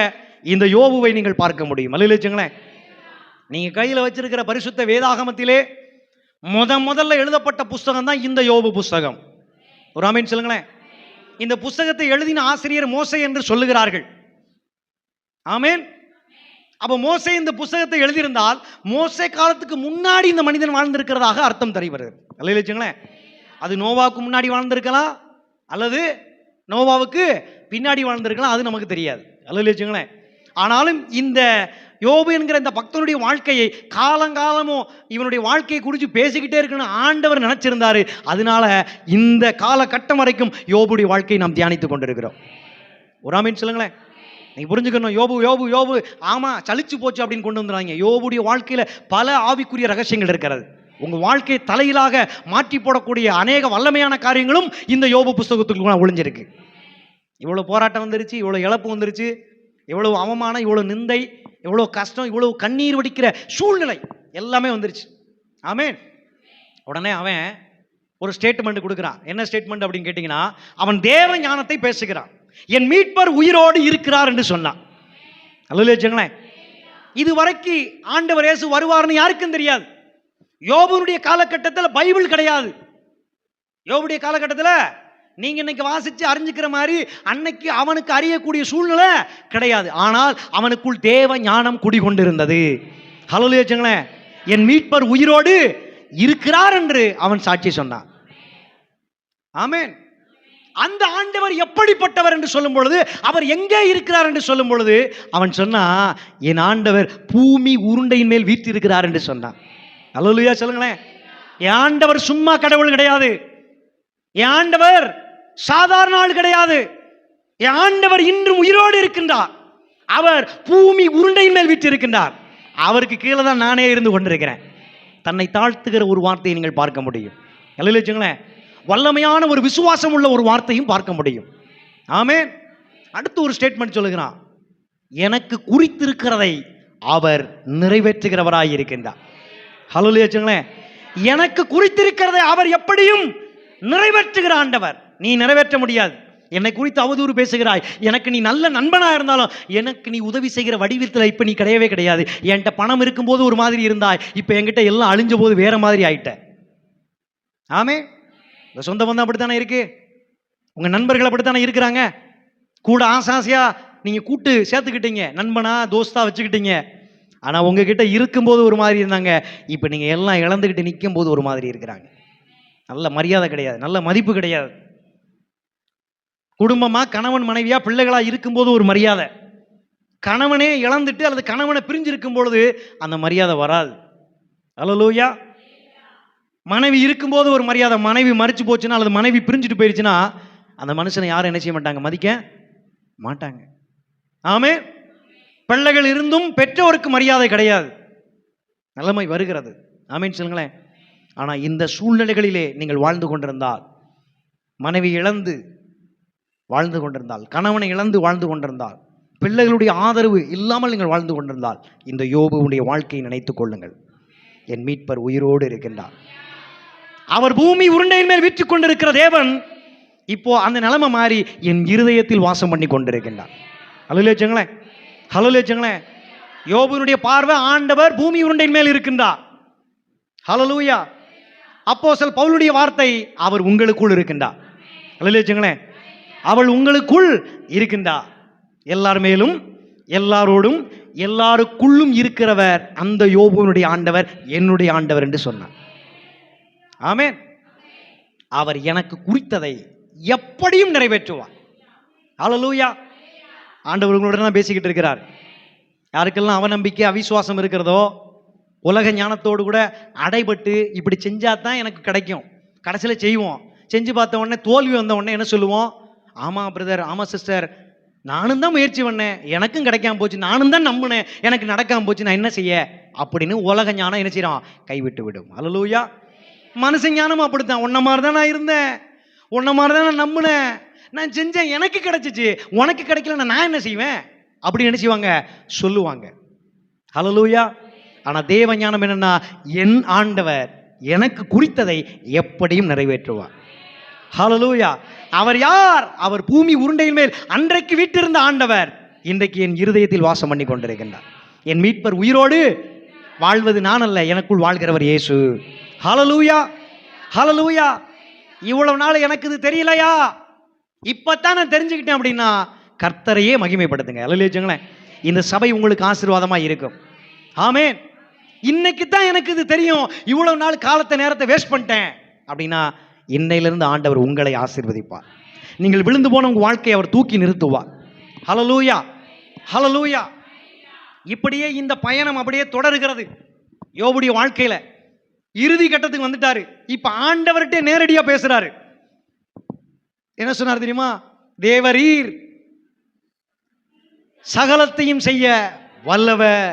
இந்த யோபுவை நீங்கள் பார்க்க முடியும். அல்லேலூயா. நீங்க கையில் வச்சிருக்கிற பரிசுத்த வேதாகமத்திலே முதல்ல எழுதப்பட்ட புஸ்தகம் தான் இந்த யோபு புஸ்தகம். ஒரு ஆமென் சொல்லுங்களேன். இந்த புஸ்தகத்தை எழுதின ஆசிரியர் மோசே என்று சொல்லுகிறார்கள். ஆமென். அப்ப மோசே இந்த புஸ்தகத்தை எழுதியிருந்தால் மோசே காலத்துக்கு முன்னாடி இந்த மனிதன் வாழ்ந்திருக்கிறதாக அர்த்தம் தருகிறது. அல்லேலூயா. அது நோவாவுக்கு முன்னாடி வாழ்ந்திருக்கலாம், அல்லது நோவாவுக்கு பின்னாடி வாழ்ந்திருக்கலாம், அது நமக்கு தெரியாது. அல்லேலூயா. ஆனாலும் இந்த யோபு என்கிற இந்த பக்தனுடைய வாழ்க்கையை காலங்காலமும் இவனுடைய வாழ்க்கையை குறித்து பேசிக்கிட்டே இருக்கணும் ஆண்டவர் நினைச்சிருந்தாரு. அதனால இந்த காலகட்டம் வரைக்கும் யோபுடைய வாழ்க்கையை நாம் தியானித்துக் கொண்டிருக்கிறோம். ஒரு ஆமீன் சொல்லுங்களேன். நீங்க புரிஞ்சுக்கணும், யோபு யோபு யோபு ஆமா சலிச்சு போச்சு அப்படின்னு கொண்டு வந்துடுறாங்க. யோபுடைய வாழ்க்கையில பல ஆவிக்குரிய ரகசியங்கள் இருக்கிறது. உங்க வாழ்க்கையை தலையிலாக மாற்றி போடக்கூடிய அநேக வல்லமையான காரியங்களும் இந்த யோபு புஸ்தகத்துக்குள்ள ஒளிஞ்சிருக்கு. இவ்வளவு போராட்டம் வந்துருச்சு, இவ்வளவு இழப்பு வந்துருச்சு, எவ்வளவு அவமானம், இவ்வளவு நிந்தை, எவ்வளவு கஷ்டம், இவ்வளவு கண்ணீர் வடிக்கிற சூழ்நிலை எல்லாமே வந்துருச்சு. ஆமென். உடனே அவன் ஒரு ஸ்டேட்மெண்ட் கொடுக்கிறான். என்ன ஸ்டேட்மெண்ட் அப்படின்னு கேட்டீங்கன்னா, அவன் தேவ ஞானத்தை பேசுகிறான். என் மீட்பர் உயிரோடு இருக்கிறார் என்று சொன்னான். அல்லேலூயா. இதுவரைக்கும் ஆண்டவர் இயேசு வருவார்னு யாருக்கும் தெரியாது. யோபுடைய காலகட்டத்தில் பைபிள் கிடையாது. யோபுடைய காலகட்டத்தில் நீங்க இன்னைக்கு வாசிச்சு அறிஞ்சுக்கிற மாதிரி அன்னைக்கு அவனுக்கு அறியக்கூடிய சூழ்நிலை கிடையாது. ஆனால் அவனுக்குள் தேவ ஞானம் குடிகொண்டிருந்தது. ஹல்லேலூயா. என் மீட்பர் உயிரோடு இருக்கிறார் என்று அவன் சாட்சி சொன்னான். ஆமென். அந்த ஆண்டவர் எப்படிப்பட்டவர் என்று சொல்லும் பொழுது, அவர் எங்கே இருக்கிறார் என்று சொல்லும் பொழுது அவன் சொன்னா, என் ஆண்டவர் பூமி உருண்டையின் மேல் வீற்றிருக்கிறார் என்று சொன்னான். அல்லேலூயா சொல்லுங்களேன். என் ஆண்டவர் சும்மா கடவுள் கிடையாது. என் ஆண்டவர் சாதாரண ஆள் கிடையாது. என் ஆண்டவர் இன்றும் உயிரோடு இருக்கின்றார். அவர் பூமி உருண்டையின் மேல் வீற்றிருக்கின்றார். அவருக்கு கீழே தான் நானே இருந்து கொண்டிருக்கிறேன். தன்னை தாழ்த்துகிற ஒரு வார்த்தையை நீங்கள் பார்க்க முடியும். அல்லேலூயா. வல்லமையான ஒரு விசுவாசம் உள்ள ஒரு வார்த்தையும் பார்க்க முடியும். ஆமென். அடுத்து ஒரு ஸ்டேட்மெண்ட் சொல்லுகிறான், எனக்கு குறித்திருக்கிறதை அவர் நிறைவேற்றுகிறவராய் இருக்கின்றார். ஹல்லேலூயா. எனக்கு குறித்திருக்கிறதை அவர் எப்படியும் நிறைவேற்றுகிற ஆண்டவர். நீ நிறைவேற்ற முடியாது. என்னை குறித்து அவதூறு பேசுகிறாய், எனக்கு நீ நல்ல நண்பனா இருந்தாலும் எனக்கு நீ உதவி செய்கிற வடிவத்தில் இப்ப நீ கிடையவே கிடையாது. என்கிட்ட பணம் இருக்கும்போது ஒரு மாதிரி இருந்தாய், இப்ப என்கிட்ட எல்லாம் அழிஞ்ச போது வேற மாதிரி ஆயிட்ட. ஆமே, இந்த சொந்த பந்தம் அப்படித்தானே இருக்கு, உங்க நண்பர்கள் அப்படித்தானே இருக்கிறாங்க. கூட ஆசாசியா நீங்க கூட்டு சேர்த்துக்கிட்டீங்க, நண்பனா தோஸ்தா வச்சுக்கிட்டீங்க. ஆனா உங்ககிட்ட இருக்கும்போது ஒரு மாதிரி இருந்தாங்க, இப்ப நீங்க எல்லாம் இழந்துகிட்டு நிற்கும் போது ஒரு மாதிரி இருக்கிறாங்க. நல்ல மரியாதை கிடையாது, நல்ல மதிப்பு கிடையாது. குடும்பமா கணவன் மனைவியா பிள்ளைகளா இருக்கும்போது ஒரு மரியாதை, கணவனே இழந்துட்டு அல்லது கணவனை பிரிஞ்சு இருக்கும் பொழுது அந்த மரியாதை வராது. அல்லேலூயா. மனைவி இருக்கும்போது ஒரு மரியாதை, மனைவி மறிச்சு போச்சுன்னா அல்லது மனைவி பிரிஞ்சுட்டு போயிடுச்சுன்னா அந்த மனுஷனை யாரும் என்ன செய்ய மாட்டாங்க, மதிக்க மாட்டாங்க. ஆமே. பிள்ளைகள் இருந்தும் பெற்றோருக்கு மரியாதை கிடையாது, நிலைமை வருகிறது. ஆமேன்னு சொல்லுங்களேன். ஆனா இந்த சூழ்நிலைகளிலே நீங்கள் வாழ்ந்து கொண்டிருந்தால், மனைவி இழந்து வாழ்ந்து கொண்டிருந்தால், கணவனை இழந்து வாழ்ந்து கொண்டிருந்தால், பிள்ளைகளுடைய ஆதரவு இல்லாமல் நீங்கள் வாழ்ந்து கொண்டிருந்தால், இந்த யோபுவுடைய வாழ்க்கையை நினைத்துக் கொள்ளுங்கள். என் மீட்பர் உயிரோடு இருக்கின்றார். அவர் பூமி உருண்டையின் மேல் வீற்றுக் கொண்டிருக்கிற தேவன் இப்போ அந்த நிலைமை மாறி என் இருதயத்தில் வாசம் பண்ணி கொண்டிருக்கின்றார். ஹல்லேலூயா. ஹல்லேலூயா. யோபுவினுடைய பார்வை ஆண்டவர் பூமி உருண்டையின் மேல் இருக்கின்றார். ஹல்லேலூயா. அப்போஸ்தலன் பவுலுடைய வார்த்தை, அவர் உங்களுக்குள் இருக்கின்றார். ஹல்லேலூயா. அவள் உங்களுக்குள் இருக்கின்றார். எல்லார் மேலும் எல்லாரோடும் எல்லாருக்குள்ளும் இருக்கிறவர் அந்த யோபுவினுடைய ஆண்டவர் என்னுடைய ஆண்டவர் என்று சொன்னார். ஆமென். அவர் எனக்கு குறித்ததை எப்படியும் நிறைவேற்றுவார். ஹல்லேலூயா. ஆண்டவர் உங்களுடன் தான் பேசிக்கிட்டு இருக்கிறார். யாருக்கெல்லாம் அவநம்பிக்கை அவிசுவாசம் இருக்கிறதோ, உலக ஞானத்தோடு கூட அடைபட்டு இப்படி செஞ்சா தான் எனக்கு கிடைக்கும், கடைசியில் செய்வோம், செஞ்சு பார்த்த உடனே தோல்வி வந்த உடனே என்ன சொல்லுவோம், ஆமா பிரதர், ஆமா சிஸ்டர், நானும் தான் முயற்சி பண்ணேன், எனக்கும் கிடைக்காம போச்சு, நானும் தான் நம்பினேன், எனக்கு நடக்காம போச்சு, நான் என்ன செய்ய அப்படின்னு உலக ஞானம் என்ன செய்யறோம், கைவிட்டு விடும். ஹல்லேலூயா. மனுஷ ஞானம் அப்படித்தான். உன்ன மாதிரி தான் நான் இருந்தேன், உன்ன மாதிரி தான் நான் நம்பினேன், நான் செஞ்சேன், எனக்கு கிடைச்சிச்சு, உனக்கு கிடைக்கலன்னா நான் என்ன செய்வேன் அப்படின்னு என்ன செய்வாங்க, சொல்லுவாங்க. ஹல்லேலூயா. ஆனா தேவ ஞானம் என்னன்னா, என் ஆண்டவர் எனக்கு குறித்ததை எப்படியும் நிறைவேற்றுவார். ஹல்லேலூயா. அவர் யார்? அவர் பூமி உருண்டையின் மேல் அன்றைக்கு வீட்டிருந்த ஆண்டவர் இன்றைக்கு என் இருதயத்தில் வாசம் பண்ணி கொண்டிருக்கின்றார். என் மீட்பர் உயிரோடு வாழ்வது நான் அல்ல, எனக்குள் வாழ்கிறவர் இயேசு. ஹல்லேலூயா. ஹல்லேலூயா. இவ்வளவு நாள் எனக்கு இது தெரியலையா, இப்பதான் நான் தெரிஞ்சுக்கிட்டேன் அப்படின்னா கர்த்தரையே மகிமைப்படுத்துங்க. ஹல்லேலூயா. இந்த சபை உங்களுக்கு ஆசீர்வாதமா இருக்கும். ஆமென். இன்னைக்கு தான் எனக்கு இது தெரியும், இவ்வளவு நாள் காலத்தை நேரத்தை வேஸ்ட் பண்ணிட்டேன் அப்படின்னா இன்னையிலிருந்து ஆண்டவர் உங்களை ஆசீர்வதிப்பார். நீங்கள் விழுந்து போன உங்க வாழ்க்கையை அவர் தூக்கி நிறுத்துவார். ஹல்லேலூயா. ஹல்லேலூயா. இப்படியே இந்த பயணம் அப்படியே தொடர்கிறது. யோபுடைய வாழ்க்கையில இறுதி கட்டத்துக்கு வந்துட்டாரு. இப்ப ஆண்டவர்கிட்ட நேரடியா பேசுறாரு. என்ன சொன்னார் தெரியுமா? தேவரீர் சகலத்தையும் செய்ய வல்லவர்,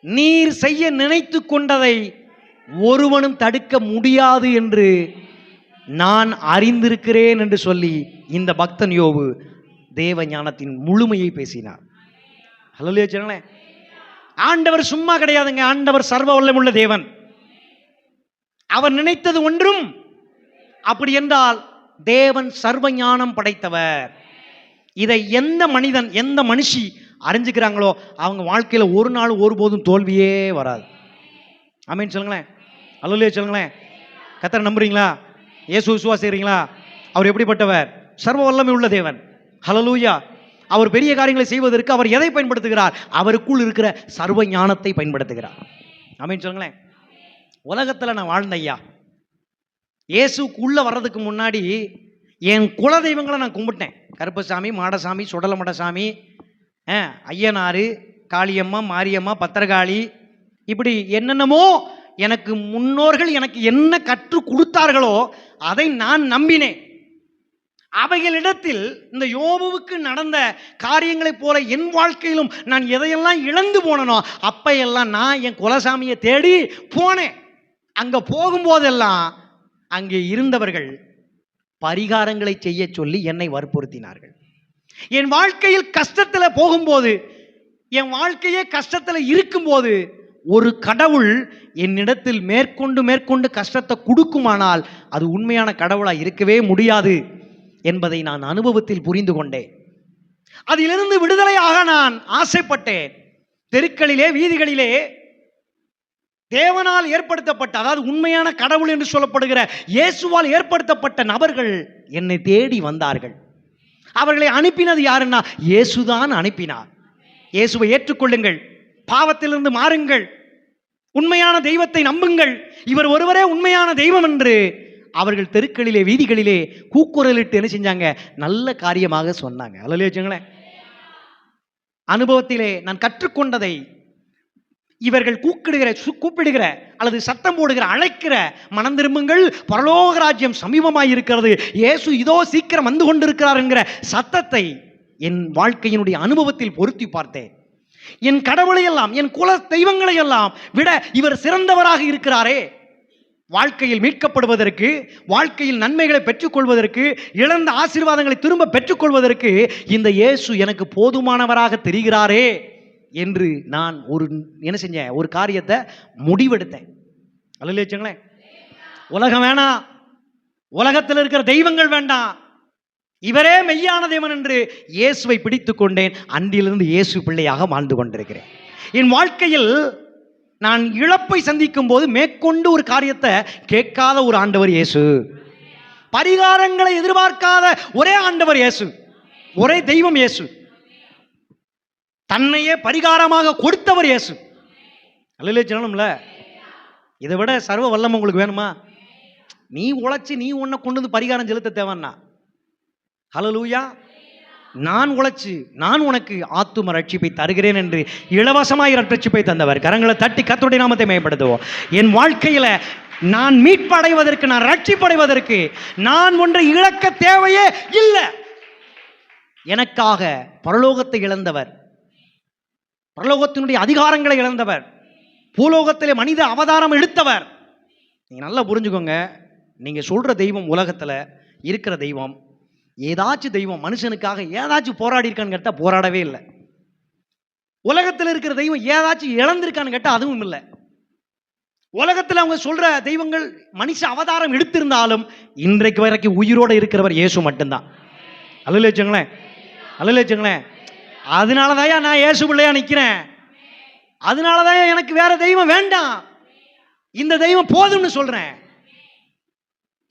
நீர் செய்ய நினைத்து கொண்டதை ஒருவனும் தடுக்க முடியாது என்று நான் அறிந்திருக்கிறேன் என்று சொல்லி இந்த பக்தன் யோபு தேவ ஞானத்தின் முழுமையை பேசினார். ஹல்லேலூயா. ஆண்டவர் சும்மா கிடையாதுங்க, ஆண்டவர் சர்வ வல்லமையுள்ள தேவன். அவர் நினைத்தது ஒன்றும், அப்படி என்றால் தேவன் சர்வ ஞானம் படைத்தவர். இதை எந்த மனிதன் எந்த மனுஷி அறிஞ்சுக்கிறாங்களோ அவங்க வாழ்க்கையில ஒரு நாள் ஒருபோதும் தோல்வியே வராது. ஆமென் சொல்லுங்களேன். ஹல்லேலூயா சொல்லுங்களேன். கர்த்தரை நம்புறீங்களா? இயேசு விசுவாசிக்கிறீங்களா? அவர் எப்படிப்பட்டவர்? சர்வ வல்லமை உள்ள தேவன். ஹல்லேலூயா. அவர் பெரிய காரியங்களை செய்வதற்கு அவர் எதை பயன்படுத்துகிறார்? அவருக்குள் இருக்கிற சர்வ ஞானத்தை பயன்படுத்துகிறார். ஆமென் சொல்லுங்களேன். உலகத்துல நான் வாழ்ந்த ஐயா, இயேசுக்கு உள்ள வர்றதுக்கு முன்னாடி என் குல தெய்வங்களை நான் கும்பிட்டேன். கருப்பசாமி, மாடசாமி, சுடலமடசாமி, ஐயனாறு, காளியம்மா, மாரியம்மா, பத்திரகாளி, இப்படி என்னென்னமோ எனக்கு முன்னோர்கள் எனக்கு என்ன கற்றுக் கொடுத்தார்களோ அதை நான் நம்பினேன். அவைகளிடத்தில் இந்த யோபுவுக்கு நடந்த காரியங்களைப் போல என் வாழ்க்கையிலும் நான் எதையெல்லாம் இழந்து போனனோ அப்பையெல்லாம் நான் என் குலசாமியை தேடி போனேன். அங்க போகும்போதெல்லாம் அங்கே இருந்தவர்கள் பரிகாரங்களை செய்ய சொல்லி என்னை வற்புறுத்தினார்கள். என் வாழ்க்கையில் கஷ்டத்தில் போகும்போது, என் வாழ்க்கையே கஷ்டத்தில் இருக்கும்போது ஒரு கடவுள் என்னிடத்தில் மேற்கொண்டு மேற்கொண்டு கஷ்டத்தை கொடுக்குமானால் அது உண்மையான கடவுளாக இருக்கவே முடியாது என்பதை நான் அனுபவத்தில் புரிந்து கொண்டேன். அதிலிருந்து விடுதலையாக நான் ஆசைப்பட்டேன். தெருக்களிலே, வீதிகளிலே தேவனால் ஏற்படுத்தப்பட்ட, அதாவது உண்மையான கடவுள் என்று சொல்லப்படுகிற இயேசுவால் ஏற்படுத்தப்பட்ட நபர்கள் என்னை தேடி வந்தார்கள். அவர்களை அனுப்பினது யாருன்னா இயேசுதான் அனுப்பினார். இயேசுவை ஏற்றுக்கொள்ளுங்கள், பாவத்திலிருந்து மாறுங்கள், உண்மையான தெய்வத்தை நம்புங்கள், இவர் ஒருவரே உண்மையான தெய்வம் என்று அவர்கள் தெருக்களிலே, வீதிகளிலே கூக்குரலிட்டு என்ன செஞ்சாங்க? நல்ல காரியமாக சொன்னாங்க. அல்லேலூயா. அனுபவத்திலே நான் கற்றுக்கொண்டதை இவர்கள் கூப்பிடுகிற அல்லது சத்தம் போடுகிற, அழைக்கிற, மனம் திரும்புங்கள், பரலோக ராஜ்யம் சமீபமாய் இருக்கிறது, இயேசு இதோ சீக்கிரம் வந்து கொண்டிருக்கிறார் என்கிற சத்தத்தை என் வாழ்க்கையினுடைய அனுபவத்தில் பொருத்தி பார்த்தேன். என் கடவுளை எல்லாம், என் குல தெய்வங்களை எல்லாம் விட இவர் சிறந்தவராக இருக்கிறாரே. வாழ்க்கையில் மீட்கப்படுவதற்கு, வாழ்க்கையில் நன்மைகளை பெற்றுக்கொள்வதற்கு, இழந்த ஆசீர்வாதங்களை திரும்ப பெற்றுக்கொள்வதற்கு இந்த இயேசு எனக்கு போதுமானவராக தெரிகிறாரே என்று நான் என்ன செஞ்சேன்? ஒரு காரியத்தை முடிவெடுத்தேன். அல்லேலூயா. உலகம் வேணாம், உலகத்தில் இருக்கிற தெய்வங்கள் வேண்டாம், இவரே மெய்யான தேவன் என்று இயேசுவை பிடித்துக் கொண்டேன். அன்றிலிருந்து இயேசு பிள்ளையாக வாழ்ந்து கொண்டிருக்கிறேன். என் வாழ்க்கையில் நான் இழப்பை சந்திக்கும் போது மேற்கொண்டு ஒரு காரியத்தை கேட்காத ஒரு ஆண்டவர் இயேசு, பரிகாரங்களை எதிர்பார்க்காத ஒரே ஆண்டவர் இயேசு, ஒரே தெய்வம் இயேசு, தன்னையே பரிகாரமாக கொடுத்தவர் இயேசு. அல்லேலூயா. இதை விட சர்வ வல்லமை உங்களுக்கு வேணுமா? நீ உழைச்சி நீ உன்னை கொண்டு வந்து பரிகாரம் செலுத்த தேவன்னா, ஹல்லேலூயா, நான் உழைச்சு நான் உனக்கு ஆத்தும ரட்சிப்பை தருகிறேன் என்று இலவசமாய் ரட்சிப்பை தந்தவர். கரங்களை தட்டி கர்த்தருடைய நாமத்தை மேம்படுத்துவோம். என் வாழ்க்கையில நான் மீட்படைவதற்கு, நான் ரட்சிப்படைவதற்கு நான் ஒன்றை இழக்க தேவையே இல்லை. எனக்காக பரலோகத்தை இழந்தவர், பரலோகத்தினுடைய அதிகாரங்களை இழந்தவர், பூலோகத்திலே மனித அவதாரம் எடுத்தவர். நீங்க நல்லா புரிஞ்சுக்கோங்க, நீங்க சொல்ற தெய்வம் உலகத்துல இருக்கிற தெய்வம், ஏதாச்சும் தெய்வம் மனுஷனுக்காக ஏதாச்சும் போராடி இருக்கான்னு கேட்டா போராடவே இல்லை. உலகத்தில் இருக்கிற தெய்வம் ஏதாச்சும் இழந்திருக்கான்னு கேட்டா அதுவும் இல்லை. உலகத்தில் அவங்க சொல்ற தெய்வங்கள் மனுஷ அவதாரம் எடுத்திருந்தாலும் இன்றைக்கு வரைக்கும் உயிரோடு இருக்கிறவர் இயேசு மட்டும்தான். அல்லேலூயா. அல்லேலூயா. அதனாலதான் நான் இயேசு பிள்ளையா நிக்கிறேன். அதனாலதான் எனக்கு வேற தெய்வம் வேண்டாம், இந்த தெய்வம் போதும்னு சொல்றேன்.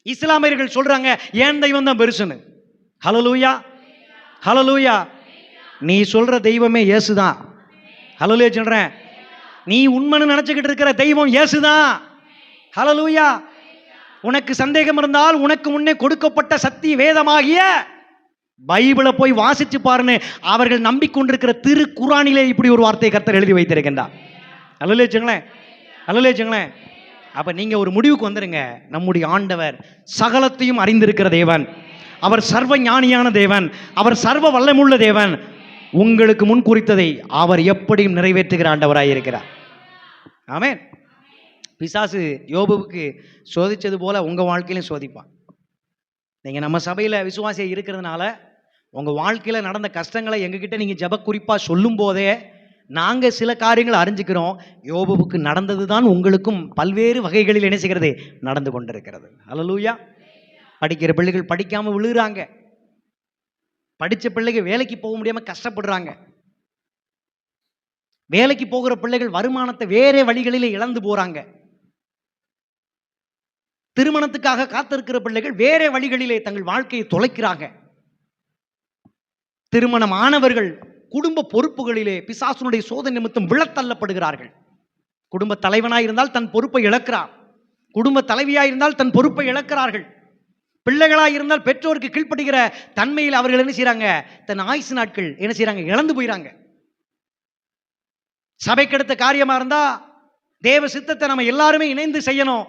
இஸ்லாமியர்கள் சொல்றாங்க என் தெய்வம் தான் பெருசுன்னு. ஹல்லேலூயா. ஹல்லேலூயா. நீ சொல்ற தெய்வமே இயேசுதான். ஹல்லேலூயா சொல்றேன். நீ உண்மைன்னு நினைச்சுக்கிட்டு இருக்கிற தெய்வம் இயேசுதான். ஹல்லேலூயா. உனக்கு சந்தேகம் இருந்தால் உனக்கு முன்னே கொடுக்கப்பட்ட சத்திய வேதமாகிய பைபிளை போய் வாசிச்சு பாருன்னு அவர்கள் நம்பிக்கொண்டிருக்கிற திரு குர்ஆனிலே இப்படி ஒரு வார்த்தையை கர்த்தர் எழுதி வைத்திருக்கின்றார். அல்லேலூயா. அல்லேலூயா. அப்ப நீங்க ஒரு முடிவுக்கு வந்துருங்க. நம்முடைய ஆண்டவர் சகலத்தையும் அறிந்திருக்கிற தேவன், அவர் சர்வ ஞானியான தேவன், அவர் சர்வ வல்லமுள்ள தேவன். உங்களுக்கு முன் குறித்ததை அவர் எப்படியும் நிறைவேற்றுகிற ஆண்டவராய் இருக்கிறார். ஆமென். பிசாசு யோபுவுக்கு சோதிச்சது போல உங்க வாழ்க்கையிலும் சோதிப்பான். நீங்க நம்ம சபையில விசுவாசியா இருக்கிறதுனால உங்க வாழ்க்கையில நடந்த கஷ்டங்களை எங்ககிட்ட நீங்க ஜெப குறிப்பா சொல்லும் போதே நாங்க சில காரியங்களை அறிஞ்சுக்கிறோம். யோபுவுக்கு நடந்ததுதான் உங்களுக்கும் பல்வேறு வகைகளில் என்ன செய்கிறது? நடந்து கொண்டிருக்கிறது. அல்லேலூயா. படிக்கிற பிள்ளைகள் படிக்காம விழுகிறாங்க, படிச்ச பிள்ளைகள் வேலைக்கு போக முடியாம கஷ்டப்படுறாங்க, வேலைக்கு போகிற பிள்ளைகள் வருமானத்தை வேற வழிகளிலே இழந்து போறாங்க, திருமணத்துக்காக காத்திருக்கிற பிள்ளைகள் வேற வழிகளிலே தங்கள் வாழ்க்கையை தொலைக்கிறாங்க, திருமணம் ஆனவர்கள் குடும்ப பொறுப்புகளிலே பிசாசுனுடைய சோதனை நிமித்தம் விழத்தள்ளப்படுகிறார்கள். குடும்ப தலைவனாய் இருந்தால் தன் பொறுப்பை இழக்கிறார், குடும்ப தலைவியாய் இருந்தால் தன் பொறுப்பை இழக்கிறார்கள், பிள்ளைகளாக இருந்தால் பெற்றோருக்கு கீழ்ப்படுகிற தன்மையில் அவர்கள் என்ன செய்யறாங்க? தன் ஆயுசு நாட்கள் என்ன செய்யறாங்க? இழந்து போயிறாங்க. சபைக்கு எடுத்த காரியமா இருந்தா தேவ சித்தத்தை நம்ம எல்லாருமே இணைந்து செய்யணும்.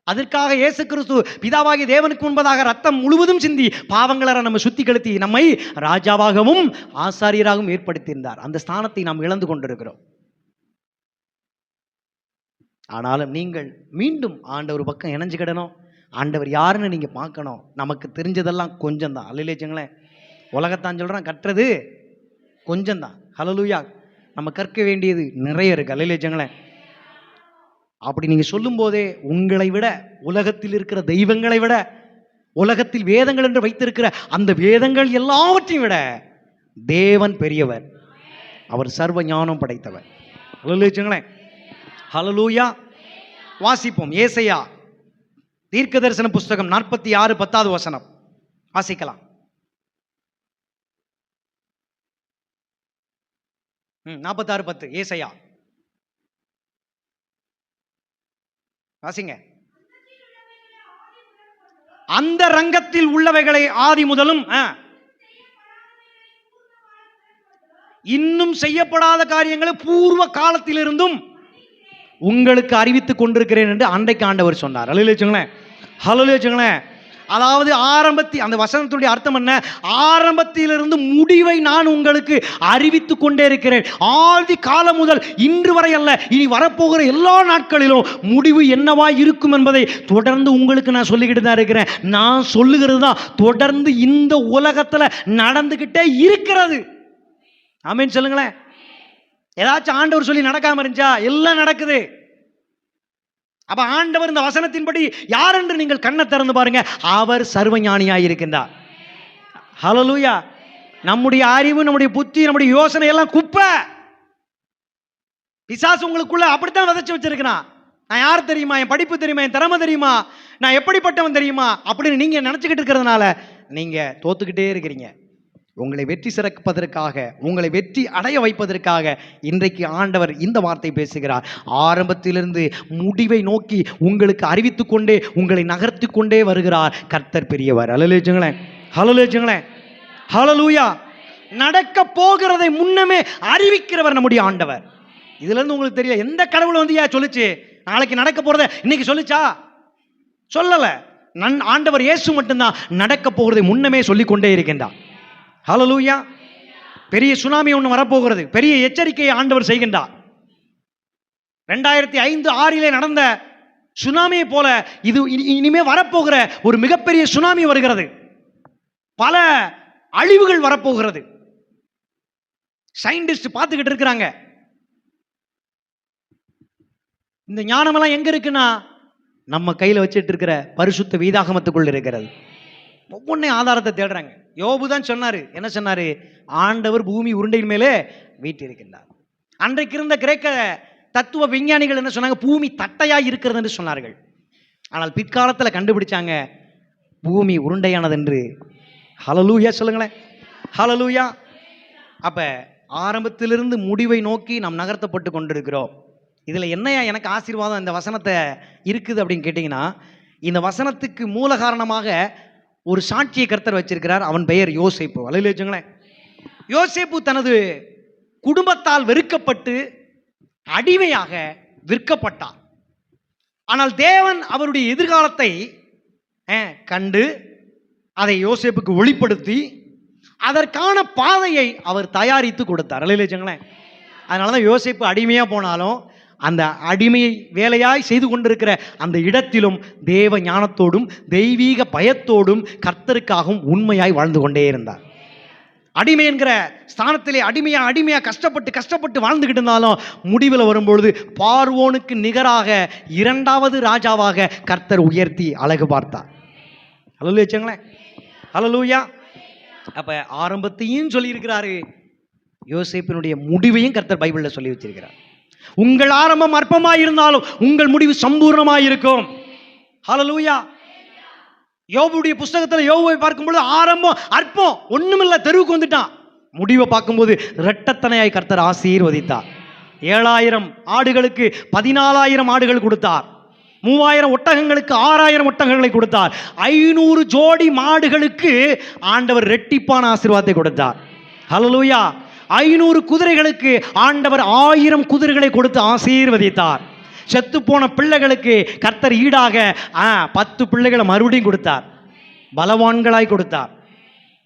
அதற்காக இயேசு கிறிஸ்து பிதாவாகிய தேவனுக்கு முன்பதாக ரத்தம் முழுவதும் சிந்தி பாவங்களை நம்ம சுத்தி கழுத்தி நம்மை ராஜாவாகவும் ஆசாரியராகவும் ஏற்படுத்தியிருந்தார். அந்த ஸ்தானத்தை நாம் இழந்து கொண்டிருக்கிறோம். ஆனாலும் நீங்கள் மீண்டும் ஆண்டவர் பக்கம் இணைஞ்சுக்கிடணும். ஆண்டவர் யாருன்னு நீங்க பார்க்கணும். நமக்கு தெரிஞ்சதெல்லாம் கொஞ்சம் தான். அல்லேலூயா. உலகத்தான் சொல்றான், கற்றது கொஞ்சம் தான். ஹல்லேலூயா. நம்ம கற்க வேண்டியது நிறைய இருக்கு. அல்லேலூயா. அப்படி நீங்க சொல்லும் போதே உங்களை விட, உலகத்தில் இருக்கிற தெய்வங்களை விட, உலகத்தில் வேதங்கள் என்று வைத்திருக்கிற அந்த வேதங்கள் எல்லாவற்றையும் விட தேவன் பெரியவர். அவர் சர்வ ஞானம் படைத்தவர். ஹல்லேலூயா. ஹல்லேலூயா. வாசிப்போம். ஏசாயா தீர்க்க தரிசன புஸ்தகம் 46 10வது வசனம் வாசிக்கலாம். 46:10 ஏசாயா வாசிங்க. அந்த ரங்கத்தில் உள்ளவைகளை ஆதி முதலும் இன்னும் செய்யப்படாத காரியங்களை பூர்வ காலத்திலிருந்தும் உங்களுக்கு அறிவித்துக் கொண்டிருக்கிறேன் என்று அன்றைக்கு ஆண்டவர் சொன்னார். ஹல்லேலூயா. அதாவது அந்த வசனத்துடைய அர்த்தம் என்ன? ஆரம்பத்திலிருந்து முடிவை நான் உங்களுக்கு அறிவித்துக் கொண்டே இருக்கிறேன். ஆதி காலம் முதல் இன்று வரை அல்ல, இனி வரப்போகிற எல்லா நாட்களிலும் முடிவு என்னவா இருக்கும் என்பதை தொடர்ந்து உங்களுக்கு நான் சொல்லிக்கிட்டு தான் இருக்கிறேன். நான் சொல்லுகிறது தான் தொடர்ந்து இந்த உலகத்தில் நடந்துகிட்டே இருக்கிறது. ஆமென் சொல்லுங்களேன். ஏதாச்சும் ஆண்டவர் சொல்லி நடக்காம இருந்துச்சா? எல்லாம் நடக்குது. அப்ப ஆண்டவர் இந்த வசனத்தின்படி யார் என்று நீங்கள் கண்ணை திறந்து பாருங்க. அவர் சர்வஞானியாய் இருக்கின்றார். ஹல்லேலூயா. நம்முடைய அறிவு, நம்முடைய புத்தி, நம்முடைய யோசனை எல்லாம் குப்பை. பிசாசு உங்களுக்குள்ள அப்படித்தான் விதைச்சு வச்சிருக்கிறான். நான் யார் தெரியுமா, என் படிப்பு தெரியுமா, என் திறமை தெரியுமா, நான் எப்படிப்பட்டவன் தெரியுமா அப்படின்னு நீங்க நினைச்சுக்கிட்டு இருக்கிறதுனால நீங்க தோத்துக்கிட்டே இருக்கிறீங்க. உங்களை வெற்றி சிறப்பதற்காக, உங்களை வெற்றி அடைய வைப்பதற்காக இன்றைக்கு ஆண்டவர் இந்த வார்த்தை பேசுகிறார். ஆரம்பத்திலிருந்து முடிவை நோக்கி உங்களுக்கு அறிவித்துக் கொண்டே உங்களை நகர்த்தி கொண்டே வருகிறார். கர்த்தர் பெரியவர். ஹல்லேலூயா. நடக்க போகிறதை முன்னமே அறிவிக்கிறவர் நம்முடைய ஆண்டவர். இதுல இருந்து உங்களுக்கு தெரியல, எந்த கடவுள் வந்து சொல்லுச்சு நாளைக்கு நடக்க போறதை இன்னைக்கு சொல்லுச்சா? சொல்லல. ஆண்டவர் இயேசு மட்டும்தான் நடக்க போகிறதை முன்னமே சொல்லிக் கொண்டே இருக்கின்றார். ஹல்லேலூயா. பெரிய சுனாமி ஒன்று வரப்போகிறது. பெரிய எச்சரிக்கையை ஆண்டவர் செய்கின்றார். 2005-6 நடந்த சுனாமியை போல இது இனிமே வரப்போகிற ஒரு மிகப்பெரிய சுனாமி வருகிறது. பல அழிவுகள் வரப்போகிறது. சயின்டிஸ்ட் பார்த்துக்கிட்டு இருக்கிறாங்க. இந்த ஞானமெல்லாம் எங்க இருக்குன்னா நம்ம கையில் வச்சுட்டு இருக்கிற பரிசுத்த வேதாகமத்துக்குள்ள இருக்கிறது. ஒவ்வொன்றையும் ஆதாரத்தை தேடுறாங்க. யோபு தான் சொன்னாரு. என்ன சொன்னாரு? ஆண்டவர் பூமி உருண்டையின் மேலே வீற்றிருக்கின்றார். அன்றைக்கு இருந்த கிரேக்க தத்துவ விஞ்ஞானிகள் என்ன சொன்னாங்க? பூமி தட்டையா இருக்கிறது என்று சொன்னார்கள். ஆனால் பிற்காலத்தில் கண்டுபிடிச்சாங்க பூமி உருண்டையானது என்று. ஹல்லேலூயா சொல்லுங்களேன். ஹல்லேலூயா. அப்ப ஆரம்பத்திலிருந்து முடிவை நோக்கி நாம் நகர்த்தப்பட்டு கொண்டிருக்கிறோம். இதுல என்னையா எனக்கு ஆசீர்வாதம் இந்த வசனத்தை இருக்குது அப்படின்னு கேட்டீங்கன்னா, இந்த வசனத்துக்கு மூல காரணமாக ஒரு சாட்சியை கர்த்தர் வச்சிருக்கிறார். அவன் பெயர் யோசேப்பு. அல்லேலூயா. யோசேப்பு தனது குடும்பத்தால் வெறுக்கப்பட்டு அடிமையாக விற்கப்பட்டார். ஆனால் தேவன் அவருடைய எதிர்காலத்தை கண்டு அதை யோசேப்புக்கு வெளிப்படுத்தி அதற்கான பாதையை அவர் தயாரித்து கொடுத்தார். அல்லேலூயா. அதனாலதான் யோசேப்பு அடிமையா போனாலும் அந்த அடிமையை வேலையாய் செய்து கொண்டிருக்கிற அந்த இடத்திலும் தேவ ஞானத்தோடும் தெய்வீக பயத்தோடும் கர்த்தருக்காகவும் உண்மையாய் வாழ்ந்து கொண்டே இருந்தார். அடிமை என்கிற ஸ்தானத்திலே அடிமையா கஷ்டப்பட்டு வாழ்ந்துகிட்டு இருந்தாலும் முடிவில் வரும்பொழுது பார்வோனுக்கு நிகராக 2வது ராஜாவாக கர்த்தர் உயர்த்தி அழகு பார்த்தார். ஹல்லேலூயா. அப்ப ஆரம்பத்தையும் சொல்லி இருக்கிறாரு, யோசேப்பினுடைய முடிவையும் கர்த்தர் பைபிள்ல சொல்லி வச்சிருக்கிறார். உங்கள் ஆரம்பம் அற்பமாயிருந்தாலும் உங்கள் முடிவு சம்பூர்ணமாயிருக்கும். ஹல்லேலூயா. யோபுடைய புஸ்தகத்தில் யோபுவை பார்க்கும்போது ஆரம்பம் அற்பம், ஒண்ணுமில்ல, தெருவுக்கு வந்துட்டான். முடிவை பார்க்கும்போது இரட்டத்தனையாய் கர்த்தர் ஆசீர்வதித்தார். 7000 ஆடுகளுக்கு 14,000 ஆடுகள் கொடுத்தார். 3000 ஒட்டகங்களுக்கு 6000 ஒட்டகங்களை கொடுத்தார். 500 ஜோடி மாடுகளுக்கு ஆண்டவர் ரெட்டிப்பான ஆசீர்வாதத்தை கொடுத்தார். ஹல்லேலூயா. 500 குதிரைகளுக்கு ஆண்டவர் 1000 குதிரைகளை கொடுத்து ஆசீர்வதித்தார். செத்து போன பிள்ளைகளுக்கு கர்த்தர் ஈடாக 10 பிள்ளைகளை மறுபடியும் கொடுத்தார். பலவான்களாய் கொடுத்தார்.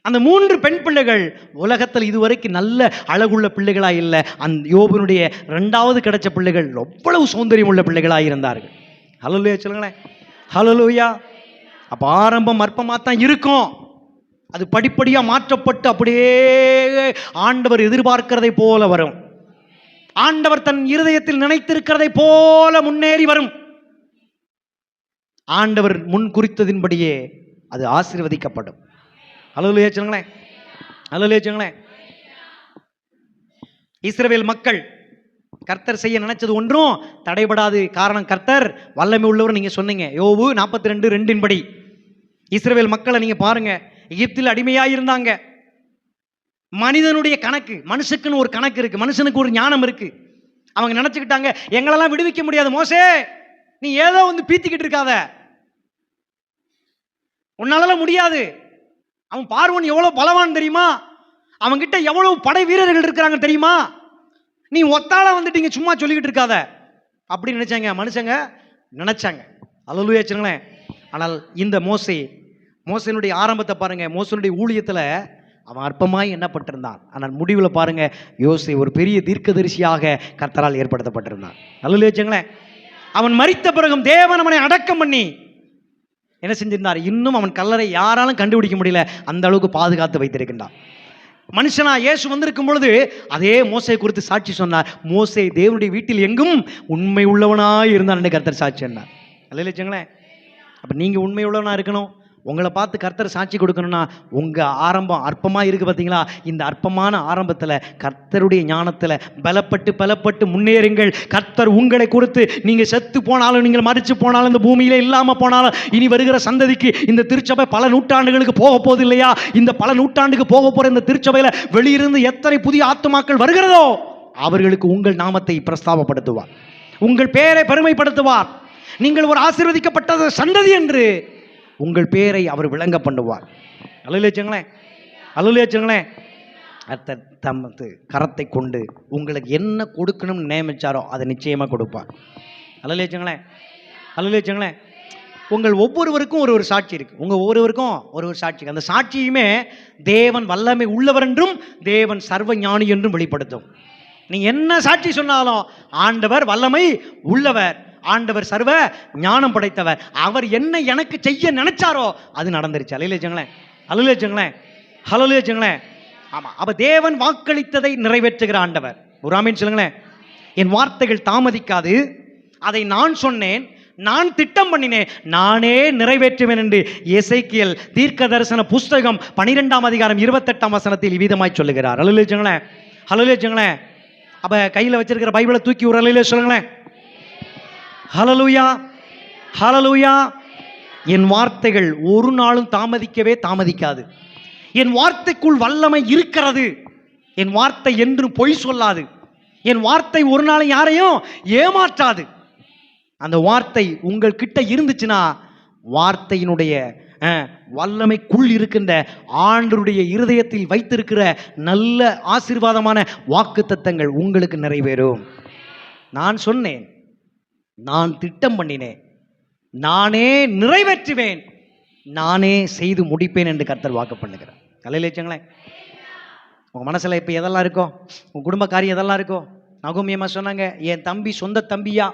அந்த 3 பெண் பிள்ளைகள் உலகத்தில் இதுவரைக்கும் நல்ல அழகுள்ள பிள்ளைகளாக இல்லை. அந்த யோபனுடைய 2வது கிடைச்ச பிள்ளைகள் எவ்வளவு சௌந்தரியம் உள்ள பிள்ளைகளாக இருந்தார்கள். ஹல்லேலூயா சொல்லுங்களேன். ஹல்லேலூயா. அப்போ ஆரம்பம் அற்பமாக தான் இருக்கும். அது படிப்படியாக மாற்றப்பட்டு அப்படியே ஆண்டவர் எதிர்பார்க்கிறதை போல வரும். ஆண்டவர் தன் இருதயத்தில் நினைத்திருக்கிறதை போல முன்னேறி வரும். ஆண்டவர் முன் குறித்ததின்படியே அது ஆசீர்வதிக்கப்படும். அல்லேலூயா சொல்லுங்களேன், அல்லேலூயா சொல்லுங்களேன். இஸ்ரவேல் மக்கள் கர்த்தர் செய்ய நினைச்சது ஒன்றும் தடைபடாது. காரணம், கர்த்தர் வல்லமை உள்ளவர். நீங்க சொன்னீங்க யோபு 42:2 படி இஸ்ரவேல் மக்களை நீங்க பாருங்க. எகிப்தில் அடிமையாக இருந்தாங்க. மனிதனுடைய கணக்கு, மனுஷனுக்குன்னு ஒரு கணக்கு இருக்கு, மனுஷனுக்கு ஒரு ஞானம் இருக்கு. அவங்க நினைச்சுக்கிட்டாங்க எங்களெல்லாம் விடுவிக்க முடியாது, மோசே நீ ஏதோ வந்து பீத்திக்கிட்டு இருக்காத, உன்னால முடியாது. அவன் பார்வோன் எவ்வளவு பலவான் தெரியுமா, அவன்கிட்ட எவ்வளவு படை வீரர்கள் இருக்கிறாங்க தெரியுமா, நீ ஒத்தாள வந்துட்டீங்க சும்மா சொல்லிக்கிட்டு இருக்காத அப்படின்னு நினைச்சாங்க மனுஷங்க, நினைச்சாங்க. அல்லேலூயா சொல்லுங்களேன். ஆனால் இந்த மோசேனுடைய ஆரம்பத்தை பாருங்க. மோசேனுடைய ஊழியத்துல அவன் அற்பமாய் எண்ணப்பட்டிருந்தான். ஆனால் முடிவில் பாருங்க, யோசே ஒரு பெரிய தீர்க்கதரிசியாக கர்த்தரால் ஏற்படுத்தப்பட்டிருந்தான். அல்லேலூயா சொல்லுங்களேன். அவன் மரித்த பிறகும் தேவன் அவனை அடக்கம் பண்ணி என்ன செஞ்சிருந்தார், இன்னும் அவன் கல்லறை யாராலும் கண்டுபிடிக்க முடியல, அந்த அளவுக்கு பாதுகாத்து வைத்திருக்கின்றான். மனுஷனா இயேசு வந்திருக்கும் பொழுது அதே மோசே குறித்து சாட்சி சொன்னார். மோசே தேவனுடைய வீட்டில் எங்கும் உண்மை உள்ளவனாய் இருந்தான் என்று கர்த்தர் சாட்சி சொன்னார். அல்லேலூயா சொல்லுங்களேன். அப்ப நீங்க உண்மை உள்ளவனா இருக்கணும். உங்களை பார்த்து கர்த்தர் சாட்சி கொடுக்கணும்னா உங்க ஆரம்பம் அற்பமா இருக்கு பார்த்தீங்களா, இந்த அற்பமான ஆரம்பத்தில் கர்த்தருடைய ஞானத்தில் பலப்பட்டு முன்னேறுங்கள். கர்த்தர் உங்களை கொடுத்து நீங்க செத்து போனாலும், நீங்கள் மறிச்சு போனாலும், இந்த பூமியில இல்லாம போனாலும், இனி வருகிற சந்ததிக்கு இந்த திருச்சபை பல நூற்றாண்டுகளுக்கு போக போகுது இல்லையா, இந்த பல நூற்றாண்டுக்கு போக போற இந்த திருச்சபையில வெளியிருந்து எத்தனை புதிய ஆத்துமாக்கள் வருகிறதோ அவர்களுக்கு உங்கள் நாமத்தை பிரஸ்தாபப்படுத்துவார், உங்கள் பெயரை பெருமைப்படுத்துவார். நீங்கள் ஒரு ஆசீர்வதிக்கப்பட்ட சந்ததி என்று உங்கள் பேரை அவர் விளங்க பண்ணுவார். அல்லேலூயா, அல்லேலூயா. கர்த்தர் தமது கரத்தை கொண்டு உங்களுக்கு என்ன கொடுக்கணும்னு நியமிச்சாரோ அதை நிச்சயமா கொடுப்பார். அல்லேலூயா, அல்லேலூயா. உங்கள் ஒவ்வொருவருக்கும் ஒரு சாட்சி இருக்கு. உங்க ஒவ்வொருவருக்கும் ஒரு சாட்சி. அந்த சாட்சியுமே தேவன் வல்லமை உள்ளவர் என்றும் தேவன் சர்வ ஞானி என்றும் வெளிப்படுத்தும். நீங்க என்ன சாட்சி சொன்னாலும் ஆண்டவர் வல்லமை உள்ளவர், ஆண்டவர் சர்வ ஞானம் படைத்தவர், அவர் என்ன எனக்கு செய்ய நினைச்சாரோ அது நடந்துருச்சு. அல்லேலூயா, அல்லேலூயா, அல்லேலூயா. ஆமா, அப்ப தேவன் வாக்களித்ததை நிறைவேற்றுகிற ஆண்டவர். ஒரு ஆமென் சொல்லுங்களேன். என் வார்த்தைகள் தாமதிக்காது, அதை நான் சொன்னேன், நான் திட்டம் பண்ணினேன், நானே நிறைவேற்றுவேன் என்று எசேக்கியேல் தீர்க்க தரிசன புஸ்தகம் 12ஆம் அதிகாரம் 28ஆம் வசனத்தில் விதமாய் சொல்லுகிறார். அல்லேலூயா, அல்லேலூயா. அப்ப கையில வச்சிருக்கிற பைபிளை தூக்கி ஒரு அல்லேலூயா சொல்லுங்களேன். ஹல்லேலூயா, ஹல்லேலூயா. என் வார்த்தைகள் ஒரு நாளும் தாமதிக்காது. என் வார்த்தைக்குள் வல்லமை இருக்கிறது. என் வார்த்தை என்று பொய் சொல்லாது. என் வார்த்தை ஒரு நாளும் யாரையும் ஏமாற்றாது. அந்த வார்த்தை உங்கள் கிட்ட இருந்துச்சுன்னா வார்த்தையினுடைய வல்லமைக்குள் இருக்கின்ற ஆண்டவருடைய இருதயத்தில் வைத்திருக்கிற நல்ல ஆசீர்வாதமான வாக்குத்தத்தங்கள் உங்களுக்கு நிறைவேறும். நான் சொன்னேன், நான் திட்டம் பண்ணினேன், நானே நிறைவேற்றுவேன், நானே செய்து முடிப்பேன் என்று கர்த்தர் வாக்கு பண்ணுகிறார். அல்லேலூயா. உங்க மனசுல இப்ப எதெல்லாம் இருக்கோ, உங்க குடும்ப காரியம் எதெல்லாம் இருக்கோ, நகோமியம்மா சொன்னாங்க, என் தம்பி சொந்த தம்பியா,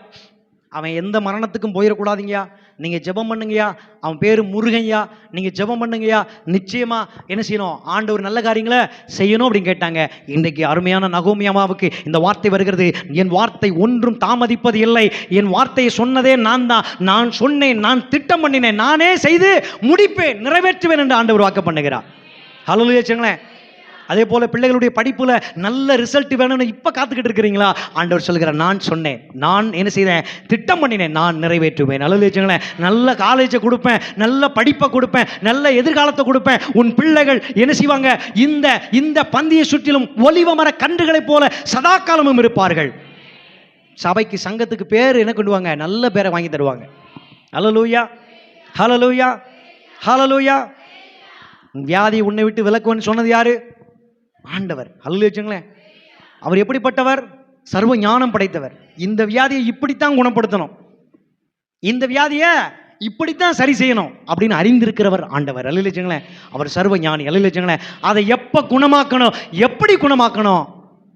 அவன் எந்த மரணத்துக்கும் போயிடக்கூடாதுங்கய்யா, நீங்க ஜெபம் பண்ணுங்கய்யா, அவன் பேரு முருகையா, நீங்க ஜெபம் பண்ணுங்கய்யா, நிச்சயமா என்ன செய்யணும், ஆண்டவர் நல்ல காரியங்களை செய்யணும் அப்படின்னு கேட்டாங்க. இன்றைக்கு அருமையான நகோமி அம்மாவுக்கு இந்த வார்த்தை வருகிறது, என் வார்த்தை ஒன்றும் தாமதிப்பது இல்லை, என் வார்த்தையை சொன்னதே நான் தான், நான் சொன்னேன், நான் திட்டம் பண்ணினேன், நானே செய்து முடிப்பேன், நிறைவேற்றுவேன் என்று ஆண்டவர் வாக்கு பண்ணுகிறார். ஹல்லேலூயா சொல்லுங்களேன். அதே போல பிள்ளைகளுடைய படிப்புல நல்ல ரிசல்ட் வேணும்னு இப்ப காத்துக்கிட்டு இருக்கிறீங்களா, ஆண்டவர் சொல்லுகிறார், நான் சொன்னேன், நான் என்ன செய்தேன், திட்டம் பண்ணினேன், நான் நிறைவேற்றுவேன். அல்லேலூயா. நல்ல காலேஜை கொடுப்பேன், நல்ல படிப்பை கொடுப்பேன், நல்ல எதிர்காலத்தை கொடுப்பேன். உன் பிள்ளைகள் என்ன செய்வாங்க, இந்த பந்தியை சுற்றிலும் ஒலிவ மர கன்றுகளை போல சதா காலமும் இருப்பார்கள். சபைக்கு சங்கத்துக்கு பேர் என்ன கொண்டுவாங்க, நல்ல பேரை வாங்கி தருவாங்க. அல்லேலூயா, ஹல்லேலூயா, ஹல்லேலூயா. வியாதி உன்னை விட்டு விலக்குவன்னு சொன்னது யாரு, ஆண்டவர். அல்லேலூயா. அவர் எப்படிப்பட்டவர், சர்வ ஞானம் படைத்தவர். இந்த வியாதியை இப்படித்தான் குணப்படுத்தணும், இந்த வியாதியை இப்படித்தான் சரி செய்யணும் அப்படின்னு அறிந்திருக்கிறவர் ஆண்டவர். அல்லேலூயா. அவர் சர்வ ஞானி. அல்லேலூயா. அதை எப்ப குணமாக்கணும், எப்படி குணமாக்கணும்,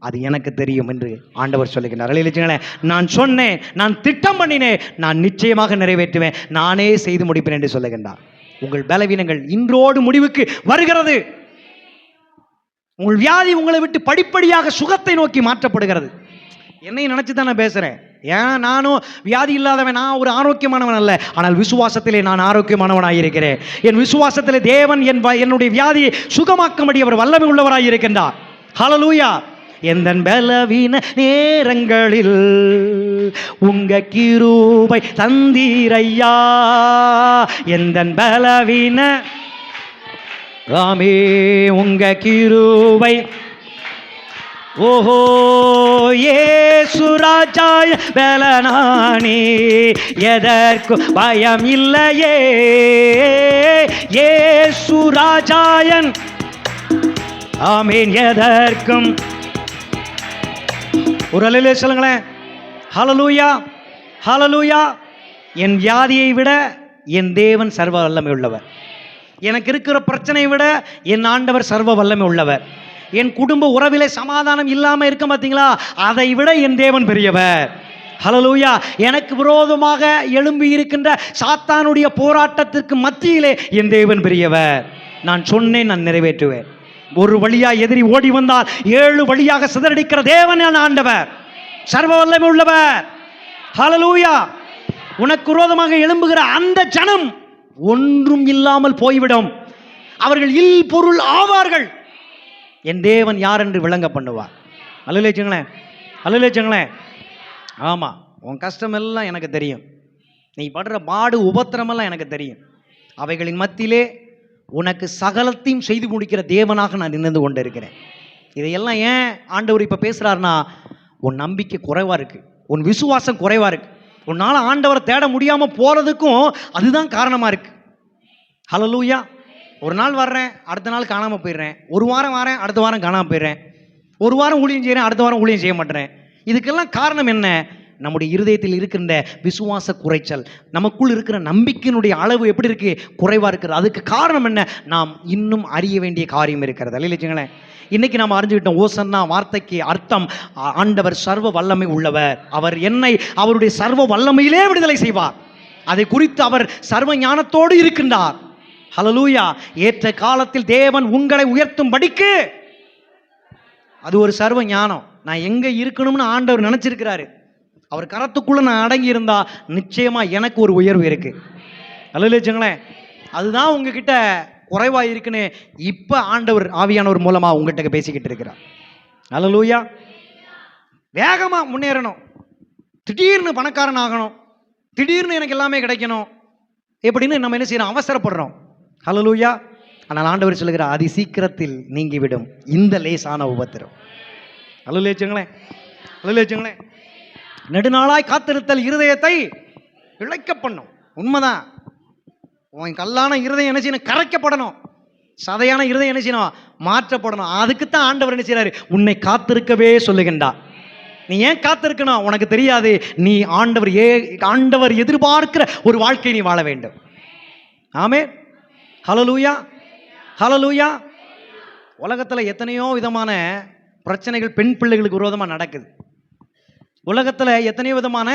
அது எனக்கு தெரியும் என்று ஆண்டவர் சொல்லுகிறார். அல்லேலூயா. நான் சொன்னேன், நான் திட்டம் பண்ணினேன், நான் நிச்சயமாக நிறைவேற்றுவேன், நானே செய்து முடிப்பேன் என்று சொல்லுகின்றார். உங்கள் பலவீனங்கள் இன்றோடு முடிவுக்கு வருகிறது. உங்கள் வியாதி உங்களை விட்டு படிப்படியாக சுகத்தை நோக்கி மாற்றப்படுகிறது. என்னை நினைச்சு தான் நான் பேசுறேன். ஏன் நானும் வியாதி இல்லாதவன், நான் ஒரு ஆரோக்கியமானவன் அல்ல, ஆனால் விசுவாசத்திலே நான் ஆரோக்கியமானவனாயிருக்கிறேன். என் விசுவாசத்திலே தேவன் என்னுடைய வியாதியை சுகமாக்கும்படி அவர் வல்லமை உள்ளவராயிருக்கின்றார். ஹல்லேலூயா. எந்த பலவீன நேரங்களில் உங்க கிருபை தந்தீரையா, எந்த பலவீன ராமே உங்க கிருபை. ஓஹோ இயேசு ராஜாய பலனானே, எதற்கு பயம் இல்லையே, இயேசு ராஜாயன் ஆமீன் எதற்கும். ஒரு அல்லேலூயா சொல்லுங்களேன். ஹல்லேலூயா ஹல்லேலூயா. என் வியாதியை விட என் தேவன் சர்வ வல்லமை உள்ளவர். எனக்கு இருக்கிற பிரச்சனையை விட என் ஆண்டவர் சர்வ வல்லமை உள்ளவர். என் குடும்ப உறவிலே சமாதானம் இல்லாமல் இருக்க பார்த்தீங்களா, அதை விட என் தேவன் பெரியவர். ஹல்லேலூயா. எனக்கு விரோதமாக எழும்பி இருக்கின்ற சாத்தானுடைய போராட்டத்திற்கு மத்தியிலே என் தேவன் பெரியவர். நான் சொன்னேன், நான் நிறைவேற்றுவேன். ஒரு வழியா எதிரி ஓடி வந்தால் 7 வழியாக சிதறடிக்கிற தேவன் ஆண்டவர், சர்வ வல்லமை உள்ளவர். ஹல்லேலூயா. உனக்கு விரோதமாக எழும்புகிற அந்த ஜனம் ஒன்றும் இல்லாமல் போய்விடும். அவர்கள் இல் பொருள் ஆவார்கள். என் தேவன் யார் என்று விளங்க பண்ணுவார். அல்லேலூயா. அல்லேலூயா. ஆமா, உன் கஷ்டம் எல்லாம் எனக்கு தெரியும். நீ படுற பாடு உபத்திரமெல்லாம் எனக்கு தெரியும். அவைகளின் மத்தியிலே உனக்கு சகலத்தையும் செய்து முடிக்கிற தேவனாக நான் நின்று கொண்டு இருக்கிறேன். இதையெல்லாம் ஏன் ஆண்டவர் இப்போ பேசுகிறாருன்னா, உன் நம்பிக்கை குறைவாக இருக்குது, உன் விசுவாசம் குறைவாக இருக்குது, உன்னால் ஆண்டவரை தேட முடியாமல் போகிறதுக்கும் அதுதான் காரணமாக இருக்குது. ஹல்லேலூயா. ஒரு நாள் வர்றேன், அடுத்த நாள் காணாமல் போயிடுறேன். ஒரு வாரம் வரேன், அடுத்த வாரம் காணாமல் போயிடுறேன். ஒரு வாரம் ஊழியம் செய்கிறேன், அடுத்த வாரம் ஊழியம் செய்ய மாட்டேறேன். இதுக்கெல்லாம் காரணம் என்ன? நம்முடைய இருதயத்தில் இருக்கின்ற விசுவாச குறைச்சல், நமக்குள் இருக்கிற நம்பிக்கையினுடைய அளவு எப்படி இருக்கு? குறைவாக இருக்கிறது. அதுக்கு காரணம் என்ன? நாம் இன்னும் அறிய வேண்டிய காரியம் இருக்கிறது. இல்லைங்களேன். இன்னைக்கு நாம் அறிஞ்சுக்கிட்டோம், ஓசன்னா வார்த்தைக்கு அர்த்தம் ஆண்டவர் சர்வ வல்லமை உள்ளவர். அவர் என்னை அவருடைய சர்வ வல்லமையிலே விடுதலை செய்வார். அதை குறித்து அவர் சர்வ ஞானத்தோடு இருக்கின்றார். ஹல்லேலூயா. ஏற்ற காலத்தில் தேவன் உங்களை உயர்த்தும்படிக்கு, அது ஒரு சர்வ ஞானம். நான் எங்க இருக்கணும்னு ஆண்டவர் நினைச்சிருக்கிறாரு. அவர் கரத்துக்குள்ள நான் அடங்கி இருந்தா நிச்சயமா எனக்கு ஒரு உயர்வு இருக்கு. அல்லேலூயா. அதுதான் உங்ககிட்ட குறைவா இருக்குன்னு இப்ப ஆண்டவர் ஆவியானவர் மூலமா உங்ககிட்ட பேசிக்கிட்டு இருக்கிறார். அல்லேலூயா. வேகமா முன்னேறணும், திடீர்னு பணக்காரன் ஆகணும், திடீர்னு எனக்கு எல்லாமே கிடைக்கணும் எப்படின்னு நம்ம என்ன செய்யறோம்? அவசரப்படுறோம். அல்லேலூயா. ஆனால் ஆண்டவர் சொல்லுகிறார், அதி சீக்கிரத்தில் நீங்கிவிடும் இந்த லேசான உபத்திரம். அல்லேலூயா. அல்லேலூயா. நெடுநாளாய் காத்திருத்தல் இருதயத்தை இழைக்க பண்ணும். உண்மைதான். உன் கல்லான இருதயம் என்ன செய்யணும்? கரைக்கப்படணும். சதையான இருதயம் என்ன செய்யணும்? மாற்றப்படணும். அதுக்குத்தான் ஆண்டவர் என்ன செய்யறாரு? உன்னை காத்திருக்கவே சொல்லுகின்றார். நீ ஏன் காத்திருக்கணும்? உனக்கு தெரியாது. நீ ஆண்டவர் எதிர்பார்க்கிற ஒரு வாழ்க்கை நீ வாழ வேண்டும். ஆமென். ஹல்லேலூயா. ஹல்லேலூயா. உலகத்தில் எத்தனையோ விதமான பிரச்சனைகள் பெண் பிள்ளைகளுக்கு விரோதமாக நடக்குது. உலகத்தில் எத்தனையோ விதமான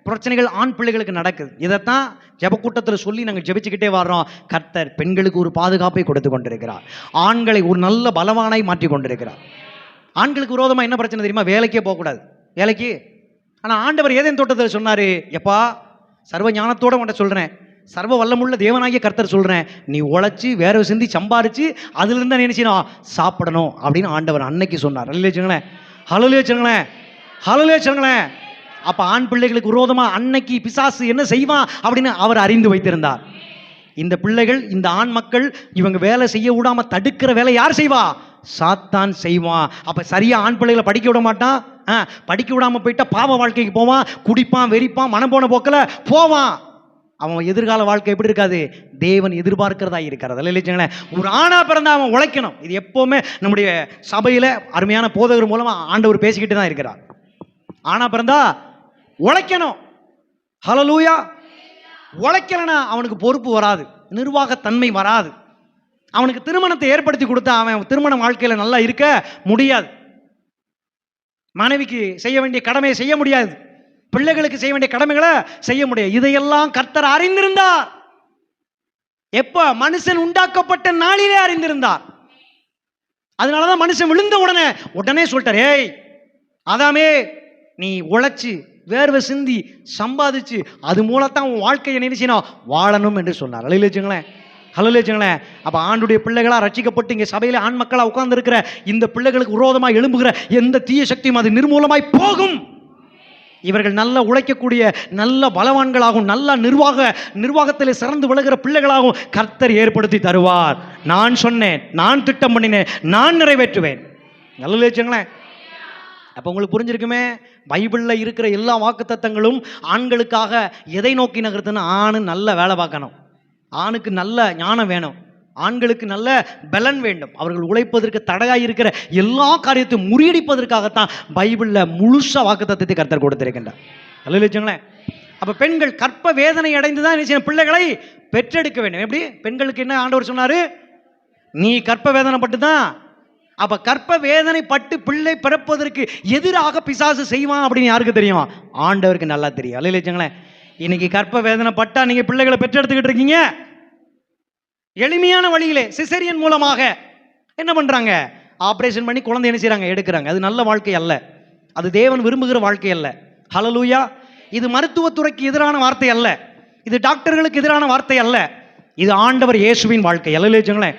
பிரச்சனைகள் ஆண் பிள்ளைகளுக்கு நடக்குது. இதைத்தான் ஜெபக்கூட்டத்தில் சொல்லி நாங்கள் ஜெபிச்சுக்கிட்டே வர்றோம். கர்த்தர் பெண்களுக்கு ஒரு பாதுகாப்பை கொடுத்து கொண்டிருக்கிறார். ஆண்களை ஒரு நல்ல பலவானாய் மாற்றி கொண்டிருக்கிறார். ஆண்களுக்கு விரோதமாக என்ன பிரச்சனை தெரியுமா? வேலைக்கே போகக்கூடாது. வேலைக்கு. ஆனால் ஆண்டவர் ஏதேன் தோட்டத்தில் சொன்னார், எப்பா சர்வ ஞானத்தோடு உன்ட்ட சொல்கிறேன், சர்வ வல்லமுள்ள தேவனாகிய கர்த்தர் சொல்கிறேன், நீ உழைச்சி வேற சிந்தி சம்பாரிச்சு அதுலேருந்து என்ன செய்யணும்? சாப்பிடணும் அப்படின்னு ஆண்டவர் அன்னைக்கு சொன்னார். அல்லேலூயா. ஹல்லேலூயா. ஹல்லேலூயா. அப்ப ஆண் பிள்ளைகளுக்கு விரோதமா அன்னைக்கு பிசாசு என்ன செய்வான் அப்படின்னு அவர் அறிந்து வைத்திருந்தார். இந்த பிள்ளைகள், இந்த ஆண் மக்கள் இவங்க வேலை செய்ய விடாம தடுக்கிற வேலை யார் செய்வா? சாத்தான் செய்வான். அப்ப சரியா ஆண் பிள்ளைகளை படிக்க விட மாட்டான். படிக்க விடாம போயிட்டா பாவ வாழ்க்கைக்கு போவான், குடிப்பான், வெறிப்பான், மனம் போன போக்கில் போவான். அவன் எதிர்கால வாழ்க்கை எப்படி இருக்காது? தேவன் எதிர்பார்க்கிறதா இருக்கிறது. இல்லைங்களா? ஒரு ஆணா பிறந்தா அவன் உழைக்கணும். இது எப்பவுமே நம்முடைய சபையில அருமையான போதகர் மூலமா ஆண்டவர் பேசிக்கிட்டு தான் இருக்கிறார். ஆனா பிறந்தா உழைக்கணும். ஹல்லேலூயா. உழைக்கலனா அவனுக்கு பொறுப்பு வராது, நிர்வாகத்தன்மை வராது. அவனுக்கு திருமணத்தை ஏற்படுத்தி கொடுத்தா அவன் திருமண வாழ்க்கையில நல்லா இருக்க முடியாது. மனைவிக்கு செய்ய வேண்டிய கடமையை செய்ய முடியாது, பிள்ளைகளுக்கு செய்ய வேண்டிய கடமைகளை செய்ய முடியாது. இதையெல்லாம் கர்த்தர் அறிந்திருந்தார். எப்ப? மனுஷன் உண்டாக்கப்பட்ட நாளிலே அறிந்திருந்தார். அதனாலதான் மனுஷன் விழுந்த உடனே சொல்லிட்டார், ஏய் ஆதாமே நீ உழைச்சி வேர்வை சிந்தி சம்பாதிச்சு அது மூலத்தான் உன் வாழ்க்கையை நினைச்சினா வாழணும் என்று சொன்னார். அல்லேலூயாங்களேன், அல்லேலூயாங்களேன். அப்ப ஆண்டுடைய பிள்ளைகளா ரட்சிக்கப்பட்டு இங்கே சபையில ஆண் மக்களா உட்கார்ந்து இருக்கிற இந்த பிள்ளைகளுக்கு விரோதமாக எழும்புகிற எந்த தீய சக்தியும் அது நிர்மூலமாய் போகும். இவர்கள் நல்ல உழைக்கக்கூடிய நல்ல பலவான்களாகவும் நல்ல நிர்வாகத்தில் சிறந்து விளங்குகிற பிள்ளைகளாகவும் கர்த்தர் ஏற்படுத்தி தருவார். நான் சொன்னேன், நான் திட்டம் பண்ணினேன், நான் நிறைவேற்றுவேன். நல்ல அப்போ உங்களுக்கு புரிஞ்சிருக்குமே, பைபிளில் இருக்கிற எல்லா வாக்குத்தத்தங்களும் ஆண்களுக்காக எதை நோக்கி நகர்த்துன்னு, ஆணு நல்ல வேலை பார்க்கணும், ஆணுக்கு நல்ல ஞானம் வேணும், ஆண்களுக்கு நல்ல பலன் வேண்டும், அவர்கள் உழைப்பதற்கு தடையாக இருக்கிற எல்லா காரியத்தையும் முறியடிப்பதற்காகத்தான் பைபிளில் முழுசா வாக்குத்தத்தத்தை கர்த்தர் கொடுத்திருக்கின்றார். அல்லேலூயாங்களே. அப்போ பெண்கள் கற்ப வேதனை அடைந்து தான் என்ன பிள்ளைகளை பெற்றெடுக்க வேண்டும். எப்படி பெண்களுக்கு என்ன ஆண்டவர் சொன்னார்? நீ கற்ப வேதனைப்பட்டு தான். அப்ப கற்ப வேதனை பட்டு பிள்ளை பிறப்பதற்கு எதிராக பிசாசு செய்வான் அப்படின்னு யாருக்கு தெரியுமா? ஆண்டவருக்கு நல்லா தெரியும். அல்லேலூயாங்களே. இன்னைக்கு கற்ப வேதனை பட்டா நீங்க பிள்ளைகளை பெற்றெடுத்துக்கிட்டு இருக்கீங்க. எளிமையான வழியிலே சிசேரியன் மூலமாக என்ன பண்றாங்க? ஆபரேஷன் பண்ணி குழந்தை என்ன செய்றாங்க? எடுக்கிறாங்க. அது நல்ல வாழ்க்கை அல்ல, அது தேவன் விரும்புகிற வாழ்க்கை அல்ல. ஹல்லேலூயா. இது மருத்துவத்துறைக்கு எதிரான வார்த்தை அல்ல, இது டாக்டர்களுக்கு எதிரான வார்த்தை அல்ல, இது ஆண்டவர் இயேசுவின் வாழ்க்கை. அல்லேலூயாங்களே,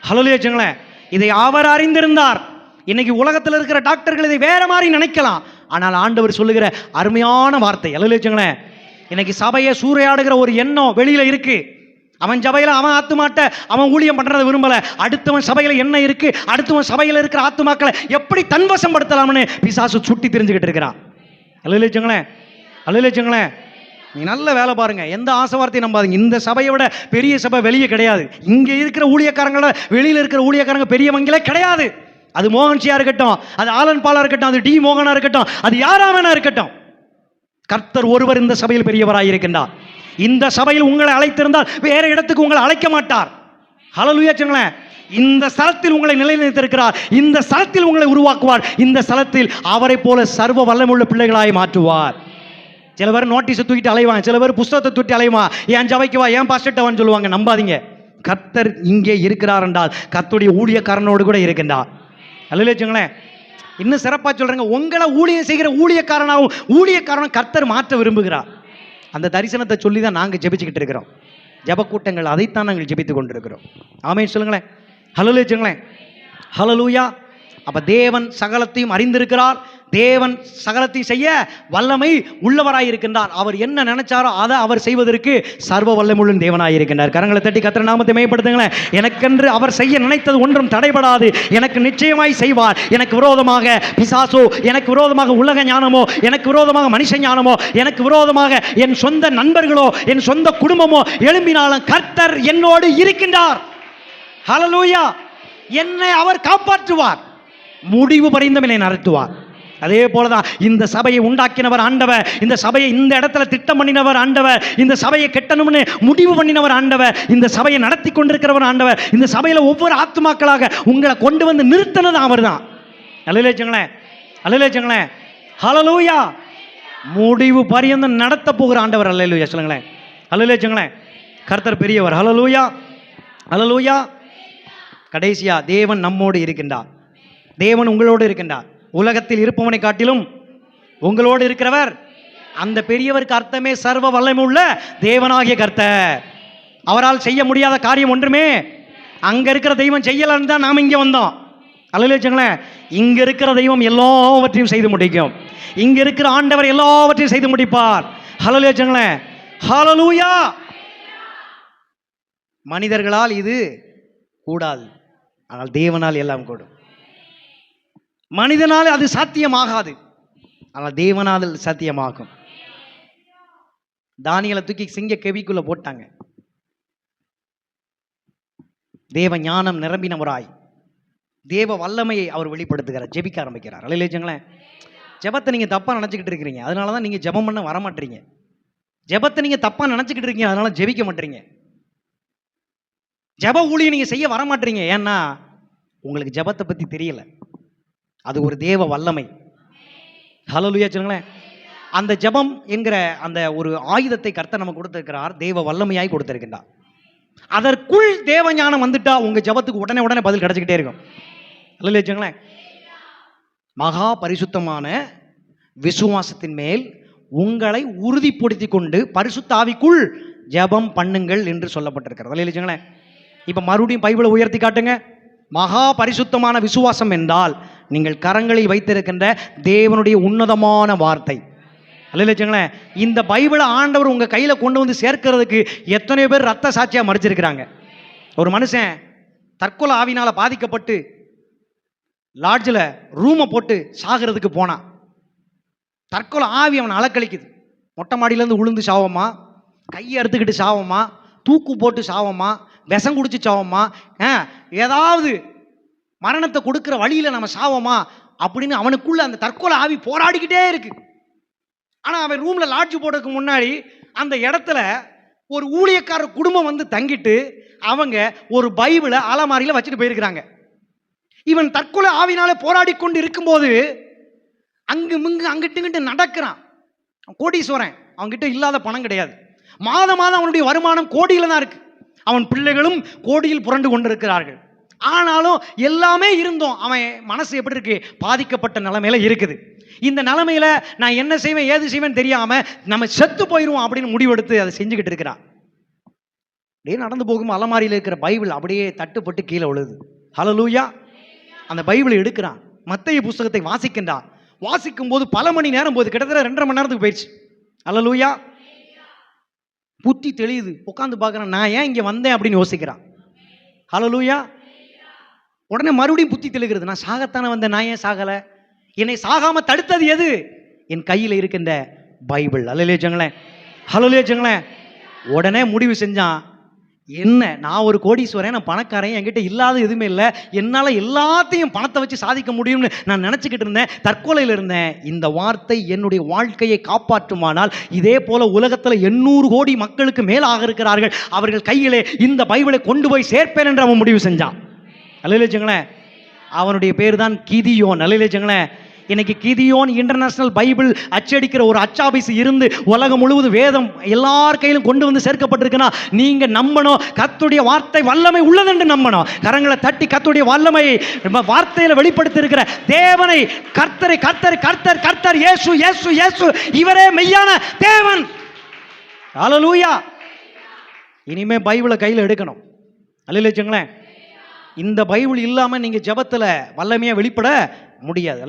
ஹல்லேலூயாங்களே. இதை அவர் அறிந்திருந்தார். இன்னைக்கு உலகத்தில் இருக்கிற டாக்டர்கள் இதை வேற மாதிரி நினைக்கலாம், ஆனால் ஆண்டவர் சொல்லுகிற அருமையான வார்த்தை. அல்லேலூயாங்களே. இன்னைக்கு சபையை சூறையாடுகிற ஒரு எண்ணம் வெளியில இருக்கு. அவன் சபையில் அவன் ஆத்துமாட்ட அவன் ஊழியம் பண்றதை விரும்பல, அடுத்தவன் சபையில் என்ன இருக்கு, அடுத்தவன் சபையில் இருக்கிற ஆத்துமாக்களை எப்படி தன்வசம் படுத்தலாம்னு பிசாசு சுட்டி தெரிஞ்சுக்கிட்டு இருக்கிறான். அல்லேலூயாங்களே, அல்லேலூயாங்களே. நீ நல்ல வேலை பாருங்க, எந்த ஆசை வார்த்தையும் நம்பாதீங்க. இந்த சபையை விட பெரிய சபை வெளியே கிடையாது. இங்க இருக்கிற ஊழியக்காரங்கள வெளியில இருக்கிற ஊழியக்காரங்க பெரியவங்களே கிடையாது. அது மோகன்சியா இருக்கட்டும், அது ஆலன் பாலா இருக்கட்டும், அது டி மோகனா இருக்கட்டும், அது யாராவனா இருக்கட்டும், கர்த்தர் ஒருவர் இந்த சபையில் பெரியவராய் இருக்கின்றார். இந்த சபையில் உங்களை அழைத்திருந்தால் வேற இடத்துக்கு உங்களை அழைக்க மாட்டார். ஹல்லேலூயா. இந்த ஸ்தலத்தில் உங்களை நிலைநிறுத்திருக்கிறார், இந்த ஸ்தலத்தில் உங்களை உருவாக்குவார், இந்த ஸ்தலத்தில் அவரை போல சர்வ வல்லமுள்ள பிள்ளைகளாய் மாற்றுவார். சில பேர் நோட்டீஸை தூக்கிட்டு அலைவாங்க, சில பேர் புஸ்தகத்தை தூக்கி அலைவான், ஏன் ஜபைக்கு வா, ஏன் பாஸ்டர்ட்ட சொல்லுவாங்க. நம்பாதீங்க, கர்த்தர் இங்கே இருக்கிறார் என்றால் கர்த்தருடைய ஊழியக்காரனோடு கூட இருக்கின்றார். அல்லேலூயாங்களே. இன்னும் சிறப்பாக சொல்றேங்க, உங்களை ஊழியம் செய்கிற ஊழியக்காரனாகவும் ஊழியக்காரனும் கர்த்தர் மாற்ற விரும்புகிறார். அந்த தரிசனத்தை சொல்லி தான் நாங்கள் ஜெபிச்சுக்கிட்டு இருக்கிறோம். ஜப கூட்டங்கள் அதைத்தான் நாங்கள் ஜெபித்து கொண்டிருக்கிறோம். ஆமென் சொல்லுங்களேன். ஹல்லேலூயா, ஹல்லேலூயா. அப்ப தேவன் சகலத்தையும் அறிந்திருக்கிறார், தேவன் சகலத்தையும் செய்ய வல்லமை உள்ளவராய் இருக்கின்றார். அவர் என்ன நினைச்சாரோ அதை அவர் செய்வதற்கு சர்வ வல்லமுள்ள தேவனாய் இருக்கின்றார். கரங்களை தட்டி கர்த்தர் நாமத்தை மேம்படுத்துங்களேன். எனக்கென்று அவர் செய்ய நினைத்தது ஒன்றும் தடைபடாது, எனக்கு நிச்சயமாய் செய்வார். எனக்கு விரோதமாக பிசாசோ, எனக்கு விரோதமாக உலக ஞானமோ, எனக்கு விரோதமாக மனுஷ ஞானமோ, எனக்கு விரோதமாக என் சொந்த நண்பர்களோ, என் சொந்த குடும்பமோ எழும்பினாலும் கர்த்தர் என்னோடு இருக்கின்றார். ஹல்லேலூயா. என்னை அவர் காப்பாற்றுவார், முடிவு பரிந்தும் என்னை நடத்துவார். அதே போலதான் இந்த சபையை உண்டாக்கினவர் ஆண்டவர், இந்த சபையை இந்த இடத்துல திட்டம் பண்ணினவர் ஆண்டவர், இந்த சபையை கெட்டணும்னு முடிவு பண்ணினவர் ஆண்டவர், இந்த சபையை நடத்தி கொண்டிருக்கிறவர் ஆண்டவர், இந்த சபையில ஒவ்வொரு ஆத்துமாக்களாக உங்களை கொண்டு வந்து நிறுத்தினது அவர் தான். அல்லேலூயாங்களே, அல்லேலூயாங்களே, ஹல்லேலூயா. முடிவு பரியந்தம் நடத்த போகிற ஆண்டவர். அல்லேலூயா சொல்லுங்களேன், அல்லேலூயாங்களே. கர்த்தர் பெரியவர். ஹல்லேலூயா, ஹல்லேலூயா. கடைசியா தேவன் நம்மோடு இருக்கின்றார், தேவன் உங்களோடு இருக்கின்றார். உலகத்தில் இருப்பவனை காட்டிலும் உங்களோடு இருக்கிறவர். அந்த பெரியவருக்கு அர்த்தமே சர்வ வல்லமையுள்ள தேவனாகிய கர்த்தர். அவரால் செய்ய முடியாத காரியம் ஒன்றுமே அங்க இருக்கிற தெய்வம் செய்யலன்னு தான் நாம் இங்கே வந்தோம். அல்லேலூயாங்களேன். இங்க இருக்கிற தெய்வம் எல்லாவற்றையும் செய்து முடிக்கும், இங்க இருக்கிற ஆண்டவர் எல்லாவற்றையும் செய்து முடிப்பார். அல்லேலூயாங்களேன், ஹல்லேலூயா. மனிதர்களால் இது கூடாது, ஆனால் தேவனால் எல்லாம் கூடும். மனிதனால் அது சாத்தியமாகாது, ஆனால் தேவனால் சாத்தியமாகும். தானியேலை தூக்கி சிங்க கெவிக்குள்ள போட்டாங்க. தேவ ஞானம் நிரம்பினவராய் தேவ வல்லமையை அவர் வெளிப்படுத்துகிறார். ஜெபிக்க ஆரம்பிக்கிறார். அல்லேலூயாங்களேன். ஜெபத்தை நீங்க தப்பா நினைச்சுக்கிட்டு இருக்கிறீங்க, அதனாலதான் நீங்க ஜெபம் பண்ண வர மாட்டீங்க. ஜெபத்தை நீங்க தப்பா நினைச்சுக்கிட்டு இருக்கீங்க, அதனால ஜெபிக்க மாட்டீங்க. ஜெப ஊழியம் நீங்க செய்ய வர மாட்டீங்க, ஏன்னா உங்களுக்கு ஜெபத்தை பத்தி தெரியல. அது ஒரு தேவ வல்லமை. ஹல்லேலூயா சொல்லுங்களேன். அந்த ஜெபம் என்கிற அந்த ஒரு ஆயுதத்தை கர்த்தர் நமக்கு கொடுத்திருக்கிறார், தேவ வல்லமையாய் கொடுத்திருக்கின்றார். அதற்குள் தேவ ஞானம் வந்துட்டா உங்க ஜெபத்துக்கு உடனே உடனே பதில் கிடைச்சிக்கிட்டே இருக்கும். ஹல்லேலூயா சொல்லுங்களேன். மகா பரிசுத்தமான விசுவாசத்தின் மேல் உங்களை உறுதிப்படுத்தி கொண்டு பரிசுத்த ஆவிக்குள் ஜெபம் பண்ணுங்கள் என்று சொல்லப்பட்டிருக்கிறது இல்லைங்களே. இப்போ மறுபடியும் பைபிளை உயர்த்தி காட்டுங்க. மகா பரிசுத்தமான விசுவாசம் என்றால் நீங்கள் கரங்களில் வைத்திருக்கின்ற தேவனுடைய உன்னதமான வார்த்தை இல்லைங்களே. இந்த பைபிளை ஆண்டவர் உங்கள் கையில் கொண்டு வந்து சேர்க்கிறதுக்கு எத்தனை பேர் ரத்த சாட்சியாக மறிச்சிருக்கிறாங்க. ஒரு மனுஷன் தற்கொலை ஆவினால் பாதிக்கப்பட்டு லாட்ஜில் ரூமை போட்டு சாகிறதுக்கு போனான். தற்கொலை ஆவி அவன் அலக்கழிக்குது. மொட்டை மாடியிலேருந்து உளுந்து சாவமா, கையை அறுத்துக்கிட்டு சாவமா, தூக்கு போட்டு சாவமா, விஷம் குடிச்சு சாவமா, ஏதாவது மரணத்தை கொடுக்குற வழியில் நம்ம சாவமா அப்படின்னு அவனுக்குள்ள அந்த தற்கொலை ஆவி போராடிக்கிட்டே இருக்கு. ஆனால் அவன் ரூமில் லாட்ஜ் போடுறதுக்கு முன்னாடி அந்த இடத்துல ஒரு ஊழியக்காரர் குடும்பம் வந்து தங்கிட்டு அவங்க ஒரு பைபிளை அலமாரியில் வச்சுட்டு போயிருக்கிறாங்க. இவன் தற்கொலை ஆவினால போராடி கொண்டு இருக்கும்போது அங்கு மிங்கு அங்கிட்டு நடக்கிறான். கோடீஸ்வரன், அவன்கிட்ட இல்லாத பணம் கிடையாது. மாதம் அவனுடைய வருமானம் கோடியில் தான் இருக்கு. அவன் பிள்ளைகளும் கோடியில் புரண்டு கொண்டு இருக்கிறார்கள். ஆனாலும் எல்லாமே இருந்தோம் அவன் மனசு எப்படி இருக்கு, பாதிக்கப்பட்ட நிலைமையில இருக்குது. இந்த நிலைமையில நான் என்ன செய்வேன் ஏது செய்வேன் தெரியாம நம்ம செத்து போயிடுவோம் அப்படின்னு முடிவெடுத்து அதை செஞ்சுக்கிட்டு இருக்கிறான். அப்படியே நடந்து போகும் அலமாரியில் இருக்கிற பைபிள் அப்படியே தட்டுப்பட்டு கீழே விழுது. ஹல்லேலூயா. அந்த பைபிளை எடுக்கிறான், மத்தேயு புஸ்தகத்தை வாசிக்கின்றான். வாசிக்கும் போது பல மணி நேரம் போகுது, கிட்டத்தட்ட 2.5 மணி நேரத்துக்கு போயிடுச்சு. ஹல்லேலூயா. புத்தி தெளியுது. உட்காந்து பார்க்குறான், நான் ஏன் இங்கே வந்தேன் அப்படின்னு யோசிக்கிறான். ஹல்லேலூயா. உடனே மறுபடியும் புத்தி தெளிகிறது, நான் சாகத்தானே வந்தேன், நான் ஏன் சாகலை, என்னை சாகாம தடுத்தது எது, என் கையில் இருக்கின்ற பைபிள். ஹல்லேலூயா. உடனே முடிவு செஞ்சான், என்ன நான் ஒரு கோடீஸ்வரன், நான் பணக்காரன், என்கிட்ட இல்லாத எதுவுமே இல்லை, என்னால் எல்லாத்தையும் பணத்தை வச்சு சாதிக்க முடியும்னு நான் நினச்சிக்கிட்டு இருந்தேன், தற்கொலையில் இருந்தேன். இந்த வார்த்தை என்னுடைய வாழ்க்கையை காப்பாற்றுமானால் இதே போல உலகத்தில் 800 கோடி மக்களுக்கு மேலாக இருக்கிறார்கள், அவர்கள் கையிலே இந்த பைபிளை கொண்டு போய் சேர்ப்பேன் என்று அவன் முடிவு செஞ்சான். அல்லேலூயா. அவனுடைய பேர் தான் கிதியோன். அல்லேலூயா. இன்னைக்கு கிதியோன் இன்டர்நேஷனல் பைபிள் அச்சடிக்கிற ஒரு அச்சாபீஸ் இருந்து உலகம் முழுவதும் வேதம் எல்லார் கையிலும் கொண்டு வந்து சேர்க்கப்பட்டிருக்குன்னா நீங்க நம்பணும், கர்த்தருடைய வார்த்தை வல்லமை உள்ளது என்று நம்பணும். கரங்களை தட்டி கர்த்தருடைய வல்லமையை வார்த்தையில வெளிப்படுத்தி இருக்கிற தேவனை, கர்த்தரை கர்த்தர் கர்த்தர் கர்த்தர் இயேசு இயேசு இயேசு இவரே மெய்யான தேவன். ஹல்லேலூயா. இனிமே பைபிளை கையில் எடுக்கணும். அல்லேலூயா. இந்த பைபிள் இல்லாம நீங்க ஜெபத்துல வல்லமையா வெளிப்பட முடியாது.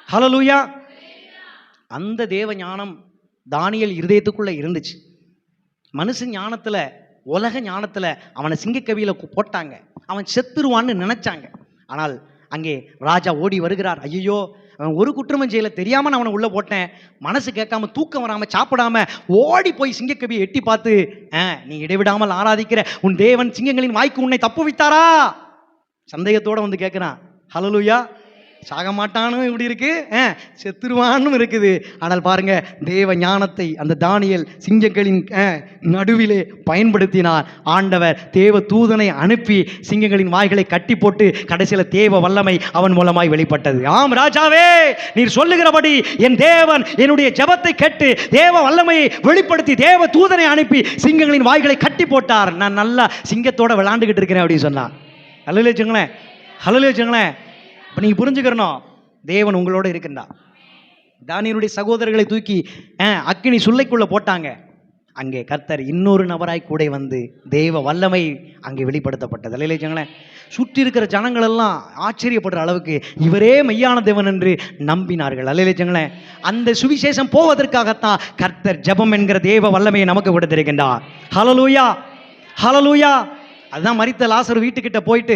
ஹல்லேலூயா. அந்த தேவ ஞானம் தானியேல் இருதயத்துக்குள்ள இருந்துச்சு. மனுஷன் ஞானத்துல, உலக ஞானத்துல அவனை சிங்கக்கவியில போட்டாங்க, அவன் செத்துருவான்னு நினைச்சாங்க. ஆனால் அங்கே ராஜா ஓடி வருகிறார். ஐயோ, அவன் ஒரு குற்றமும் செய்யல, தெரியாம நான் அவனை உள்ள போட்டேன், மனசு கேட்காம தூக்கம் வராம சாப்பிடாம ஓடி போய் சிங்கக்கவியை எட்டி பார்த்து, நீ இடைவிடாமல் ஆராதிக்கிற உன் தேவன் சிங்கங்களின் வாய்க்கு உன்னை தப்புவித்தாரா? சந்தேகத்தோட வந்து கேட்கிறான். ஹல்லேலூயா. சாக மாட்டானும் இப்படி இருக்கு, செத்துருவானும் இருக்குது. ஆனால் பாருங்க, தேவ ஞானத்தை அந்த தானியேல் சிங்கங்களின் நடுவிலே பயன்படுத்தினார். ஆண்டவர் தேவ தூதனை அனுப்பி சிங்கங்களின் வாய்களை கட்டி போட்டு கடைசியில் தேவ வல்லமை அவன் மூலமாய் வெளிப்பட்டது. ஆம் ராஜாவே, நீர் சொல்லுகிறபடி என் தேவன் என்னுடைய ஜெபத்தை கேட்டு தேவ வல்லமையை வெளிப்படுத்தி தேவ தூதனை அனுப்பி சிங்கங்களின் வாய்களை கட்டி போட்டார். நான் நல்லா சிங்கத்தோட விளையாண்டுகிட்டு இருக்கிறேன் அப்படின்னு சொன்னார். ஹல்லேலூயா. இப்போ நீங்கள் புரிஞ்சுக்கிறணும், தேவன் உங்களோட இருக்கின்றார். தானியேலுடைய சகோதரர்களை தூக்கி அக்கினி சுள்ளைக்குள்ள போட்டாங்க. அங்கே கர்த்தர் இன்னொரு நபராய் கூட வந்து தேவ வல்லமை அங்கே வெளிப்படுத்தப்பட்டது. அல்லேலூயா. சுற்றி இருக்கிற ஜனங்கள் எல்லாம் ஆச்சரியப்படுற அளவுக்கு இவரே மெய்யான தேவன் என்று நம்பினார்கள். அல்லேலூயா. அந்த சுவிசேஷம் போவதற்காகத்தான் கர்த்தர் ஜெபம் என்கிற தேவ வல்லமையை நமக்கு கொடுத்திருக்கின்றார். ஹல்லேலூயா. அதுதான் மரித்த லாசரு வீட்டுக்கிட்ட போயிட்டு,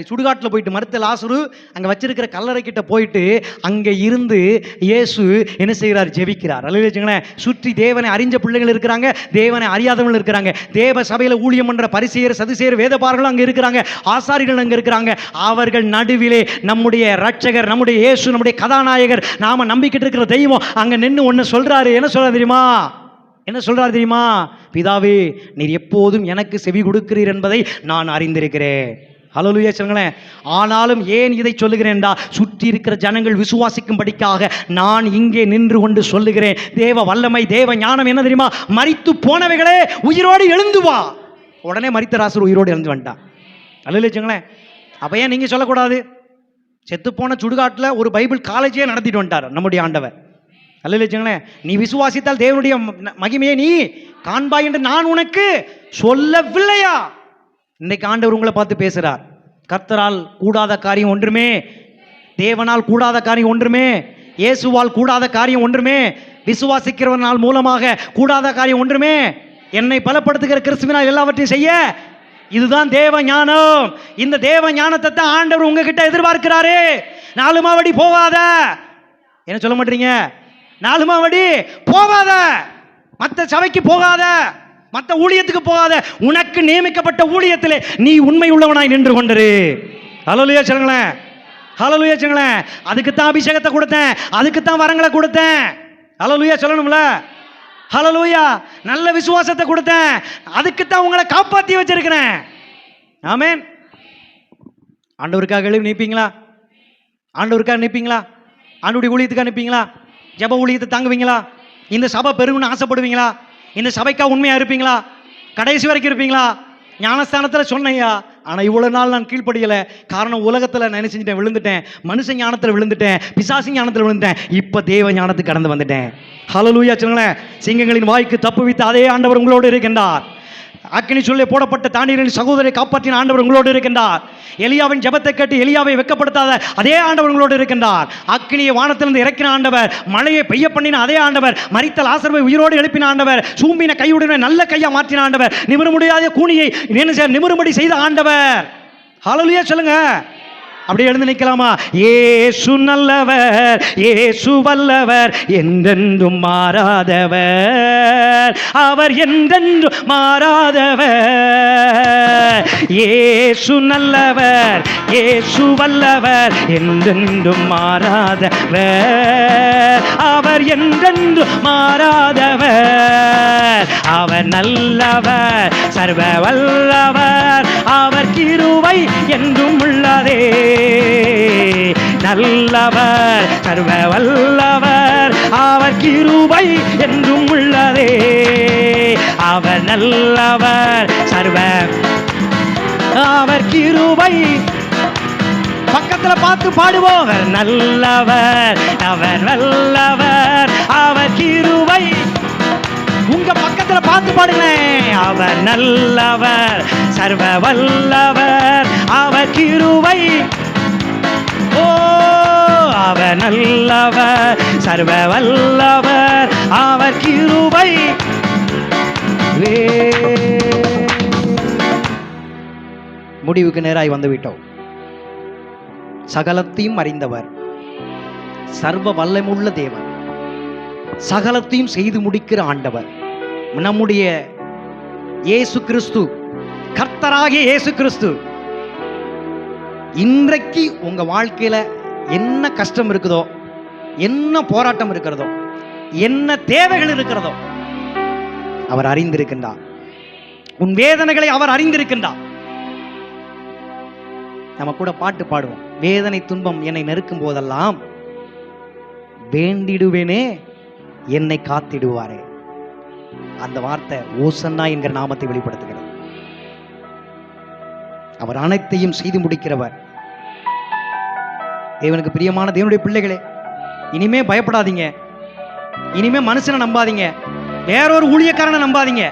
சுடுகாட்டில் போயிட்டு மரித்த லாசரு அங்கே வச்சிருக்கிற கல்லறை கிட்ட போயிட்டு அங்கே இருந்து இயேசு என்ன செய்கிறார், ஜெபிக்கிறார். அல்லேலூயா. சுற்றி தேவனை அறிஞ்ச பிள்ளைகள் இருக்கிறாங்க, தேவனை அறியாதவர்கள் இருக்கிறாங்க. தேவ சபையில் ஊழியம் பண்ற பரிசேயர் சதுசேயர் வேதபாரர்களும் அங்கே இருக்கிறாங்க, ஆசாரிகள் அங்கே இருக்கிறாங்க. அவர்கள் நடுவிலே நம்முடைய ரட்சகர், நம்முடைய இயேசு, நம்முடைய கதாநாயகர், நாம நம்பிக்கிட்டு இருக்கிற தெய்வம் அங்கே நின்று ஒன்று சொல்றாரு. என்ன சொல்றாரு தெரியுமா? பிதாவே, நீர் எப்போதும் எனக்கு செவி கொடுக்கிறீர் என்பதை நான் அறிந்திருக்கிறேன். ஹல்லேலூயா சொல்லுங்களேன். ஆனாலும் ஏன் இதை சொல்லுகிறேன் என்றால், சுற்றி இருக்கிற ஜனங்கள் விசுவாசிக்கும்படிக்காக நான் இங்கே நின்று கொண்டு சொல்லுகிறேன். தேவ வல்லமை, தேவ ஞானம் என்ன தெரியுமா? மரித்து போனவைகளே உயிரோடு எழுந்து வா. உடனே மரித்த லாசரு உயிரோடு எழுந்து வந்துட்டான். ஹல்லேலூயா சொல்லுங்களேன். அப்ப ஏன் நீங்க சொல்லக்கூடாது? செத்துப்போன சுடுகாட்டில் ஒரு பைபிள் காலேஜே நடத்திட்டு வந்துட்டார் நம்முடைய ஆண்டவர். அல்ல, நீ விசுவாசித்தால் தேவனுடைய மகிமையை நீ காண்பாய் என்று நான் உனக்கு சொல்லவில்லையா? இன்னைக்கு ஆண்டவர் உங்களை பார்த்து பேசுறார். கர்த்தரால் கூடாத காரியம் ஒன்றுமே, தேவனால் கூடாத காரியம் ஒன்றுமே, இயேசுவால் கூடாத காரியம் ஒன்றுமே, விசுவாசிக்கிறவனால் மூலமாக கூடாத காரியம் ஒன்றுமே. என்னை பலப்படுத்துகிற கிறிஸ்துவினால் எல்லாவற்றையும் செய்ய, இதுதான் தேவ ஞானம். இந்த தேவ ஞானத்தை தான் ஆண்டவர் உங்ககிட்ட எதிர்பார்க்கிறாரு. 4 மாவடி போவாத, என்ன சொல்ல மாட்டீங்க? 4 மாவடி போவாத, மற்ற சபைக்கு போகாத, மற்ற ஊழியத்துக்கு போகாத, உனக்கு நியமிக்கப்பட்ட ஊழியத்திலே நீ உண்மை உள்ளவனாய் நின்று கொண்டிரு. ஹல்லேலூயா சொல்லுங்களேன், ஹல்லேலூயா சொல்லுங்களேன். அதுக்கு தான் அபிஷேகத்தை கொடுத்தேன், அதுக்கு தான் வரங்களை கொடுத்தேன். ஹல்லேலூயா சொல்லணும்ல, ஹல்லேலூயா. நல்ல விசுவாசத்தை கொடுத்தேன், அதுக்கு தான் உங்களை காப்பாற்றி வச்சிருக்கிறேன். ஆமென். ஆண்டவருக்காக எழுதி நிற்பீங்களா? ஆண்டவருக்காக நிற்பீங்களா? ஆண்டவருடைய ஊழியத்துக்காக நிற்பீங்களா? ஜெப ஊழியத்தை தாங்குவீங்களா? இந்த சபை பெருகுன்னு ஆசைப்படுவீங்களா? இந்த சபைக்காக உண்மையாக இருப்பீங்களா? கடைசி வரைக்கும் இருப்பீங்களா? ஞானஸ்தானத்தில் சொன்னையா, ஆனால் இவ்வளோ நாள் நான் கீழ்ப்படியலை. காரணம், உலகத்தில் நான் என்ன செஞ்சுட்டேன்? விழுந்துட்டேன். மனுஷ ஞானத்தில் விழுந்துட்டேன், பிசாசு ஞானத்தில் விழுந்துட்டேன். இப்போ தேவ ஞானத்துக்கு கடந்து வந்துட்டேன். ஹல்லேலூயா சொல்லுங்களேன். சிங்கங்களின் வாய்க்கு தப்பு வைத்த அதே ஆண்டவர் உங்களோடு இருக்கின்றார். அக்கினி சொல்லே போடப்பட்ட தானியேலின் சகோதரரை காப்பாற்றின ஆண்டவர் உங்களோடு இருக்கின்றார். எலியாவின் ஜெபத்தை கேட்டு எலியாவை வெட்கப்படுத்தாத அதே ஆண்டவர் உங்களோடு இருக்கின்றார். அக்கினியை வானத்திலிருந்து இறக்கின ஆண்டவர், மழையை பெய்ய பண்ணின அதே ஆண்டவர், மரித்த லாசருவை உயிரோடு எழுப்பின ஆண்டவர், சூம்பின கையுடனே நல்ல கையா மாற்றின ஆண்டவர், நிமிர முடியாத கூனியை நிமிரும்படி செய்த ஆண்டவர். ஹல்லேலூயா சொல்லுங்க. அப்படியே எழுந்து நிற்கலாமா? இயேசு நல்லவர், இயேசு வல்லவர், என்றென்றும் மாறாதவர், அவர் என்றென்றும் மாறாதவர். இயேசு நல்லவர், இயேசு வல்லவர், என்றென்றும் மாறாதவர், அவர் என்றென்றும் மாறாதவர். அவர் நல்லவர், சர்வ வல்லவர், அவர் கிருபை என்றும் உள்ளதே. நல்லவர், சர்வ வல்லவர், அவர் கிருபை என்றும் உள்ளதே. அவர் நல்லவர், சர்வ அவர் கிருபை. பக்கத்துல பார்த்து பாடுவோம். அவர் நல்லவர், அவர் வல்லவர், அவர் கிருபை. உங்க பக்கத்துல பார்த்து பாடுங்க. அவர் நல்லவர், சர்வ வல்லவர், அவர் கிருபை. ஓ, அவர் நல்லவர், சர்வ வல்லவர், அவர் கிருபை. முடிவுக்கு நேராய் வந்துவிட்டோம். சகலத்தையும் அறிந்தவர், சர்வ வல்லமுள்ள தேவன், சகலத்தையும் செய்து முடிக்கிற ஆண்டவர், நம்முடைய இயேசு கிறிஸ்து, கர்த்தராகிய இயேசு கிறிஸ்து. இன்றைக்கு உங்க வாழ்க்கையில என்ன கஷ்டம் இருக்குதோ, என்ன போராட்டம் இருக்கிறதோ, என்ன தேவைகள் இருக்கிறதோ, அவர் அறிந்திருக்கின்றார். உன் வேதனைகளை அவர் அறிந்திருக்கின்றார். நம்ம கூட பாட்டு பாடுவோம். வேதனை துன்பம் என்னை நெருக்கும் போதெல்லாம் வேண்டிடுவேனே என்னை காத்திடுவாரே. அந்த வார்த்தை ஓசன்னா என்கிற நாமத்தை வெளிப்படுத்துகிறது. அவர் அனைத்தையும் செய்து முடிக்கிறவர். தேவனுக்கு பிரியமான தேவனுடைய பிள்ளைகளே, இனிமே பயப்படாதீங்க. இனிமே மனுஷனை நம்பாதீங்க, வேறொரு ஊழியக்காரனை நம்பாதீங்க.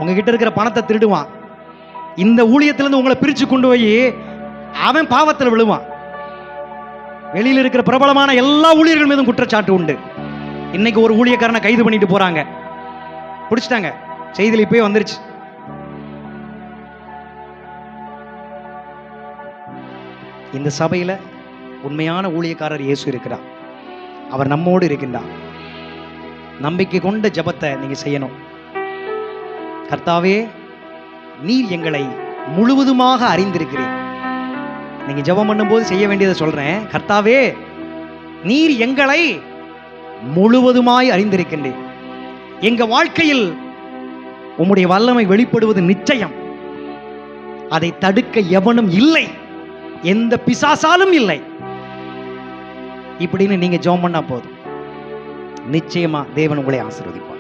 உங்ககிட்ட இருக்கிற பணத்தை திருடுவான். இந்த ஊழியத்திலிருந்து உங்களை பிரிச்சு கொண்டு போய் அவன் பாவத்தில் விழுவான். வெளியில் இருக்கிற பிரபலமான எல்லா ஊழியர்கள் மீதும் குற்றச்சாட்டு உண்டு. இன்னைக்கு ஒரு ஊழியக்காரனை கைது பண்ணிட்டு போறாங்க, பிடிச்சிட்டாங்க. செய்தியில் இப்பயே வந்துருச்சு. இந்த சபையில உண்மையான ஊழியக்காரர் இயேசு இருக்கிறார். அவர் நம்மோடு இருக்கின்றார். நம்பிக்கை கொண்ட ஜெபத்தை நீங்க செய்யணும். கர்த்தாவே, நீர் எங்களை முழுவதுமாக அறிந்திருக்கிறீர். நீங்க ஜெபம் பண்ணும்போது செய்ய வேண்டியதை சொல்றேன். கர்த்தாவே, நீர் எங்களை முழுவதுமாய் அறிந்திருக்கின்றீர். எங்க வாழ்க்கையில் உம்முடைய வல்லமை வெளிப்படுவது நிச்சயம். அதை தடுக்க எவனும் இல்லை, எந்த பிசாசாலும் இல்லை. இப்படின்னு நீங்க ஜெபம் பண்ணா போதும், நிச்சயமா தேவன் உங்களை ஆசீர்வதிப்பார்.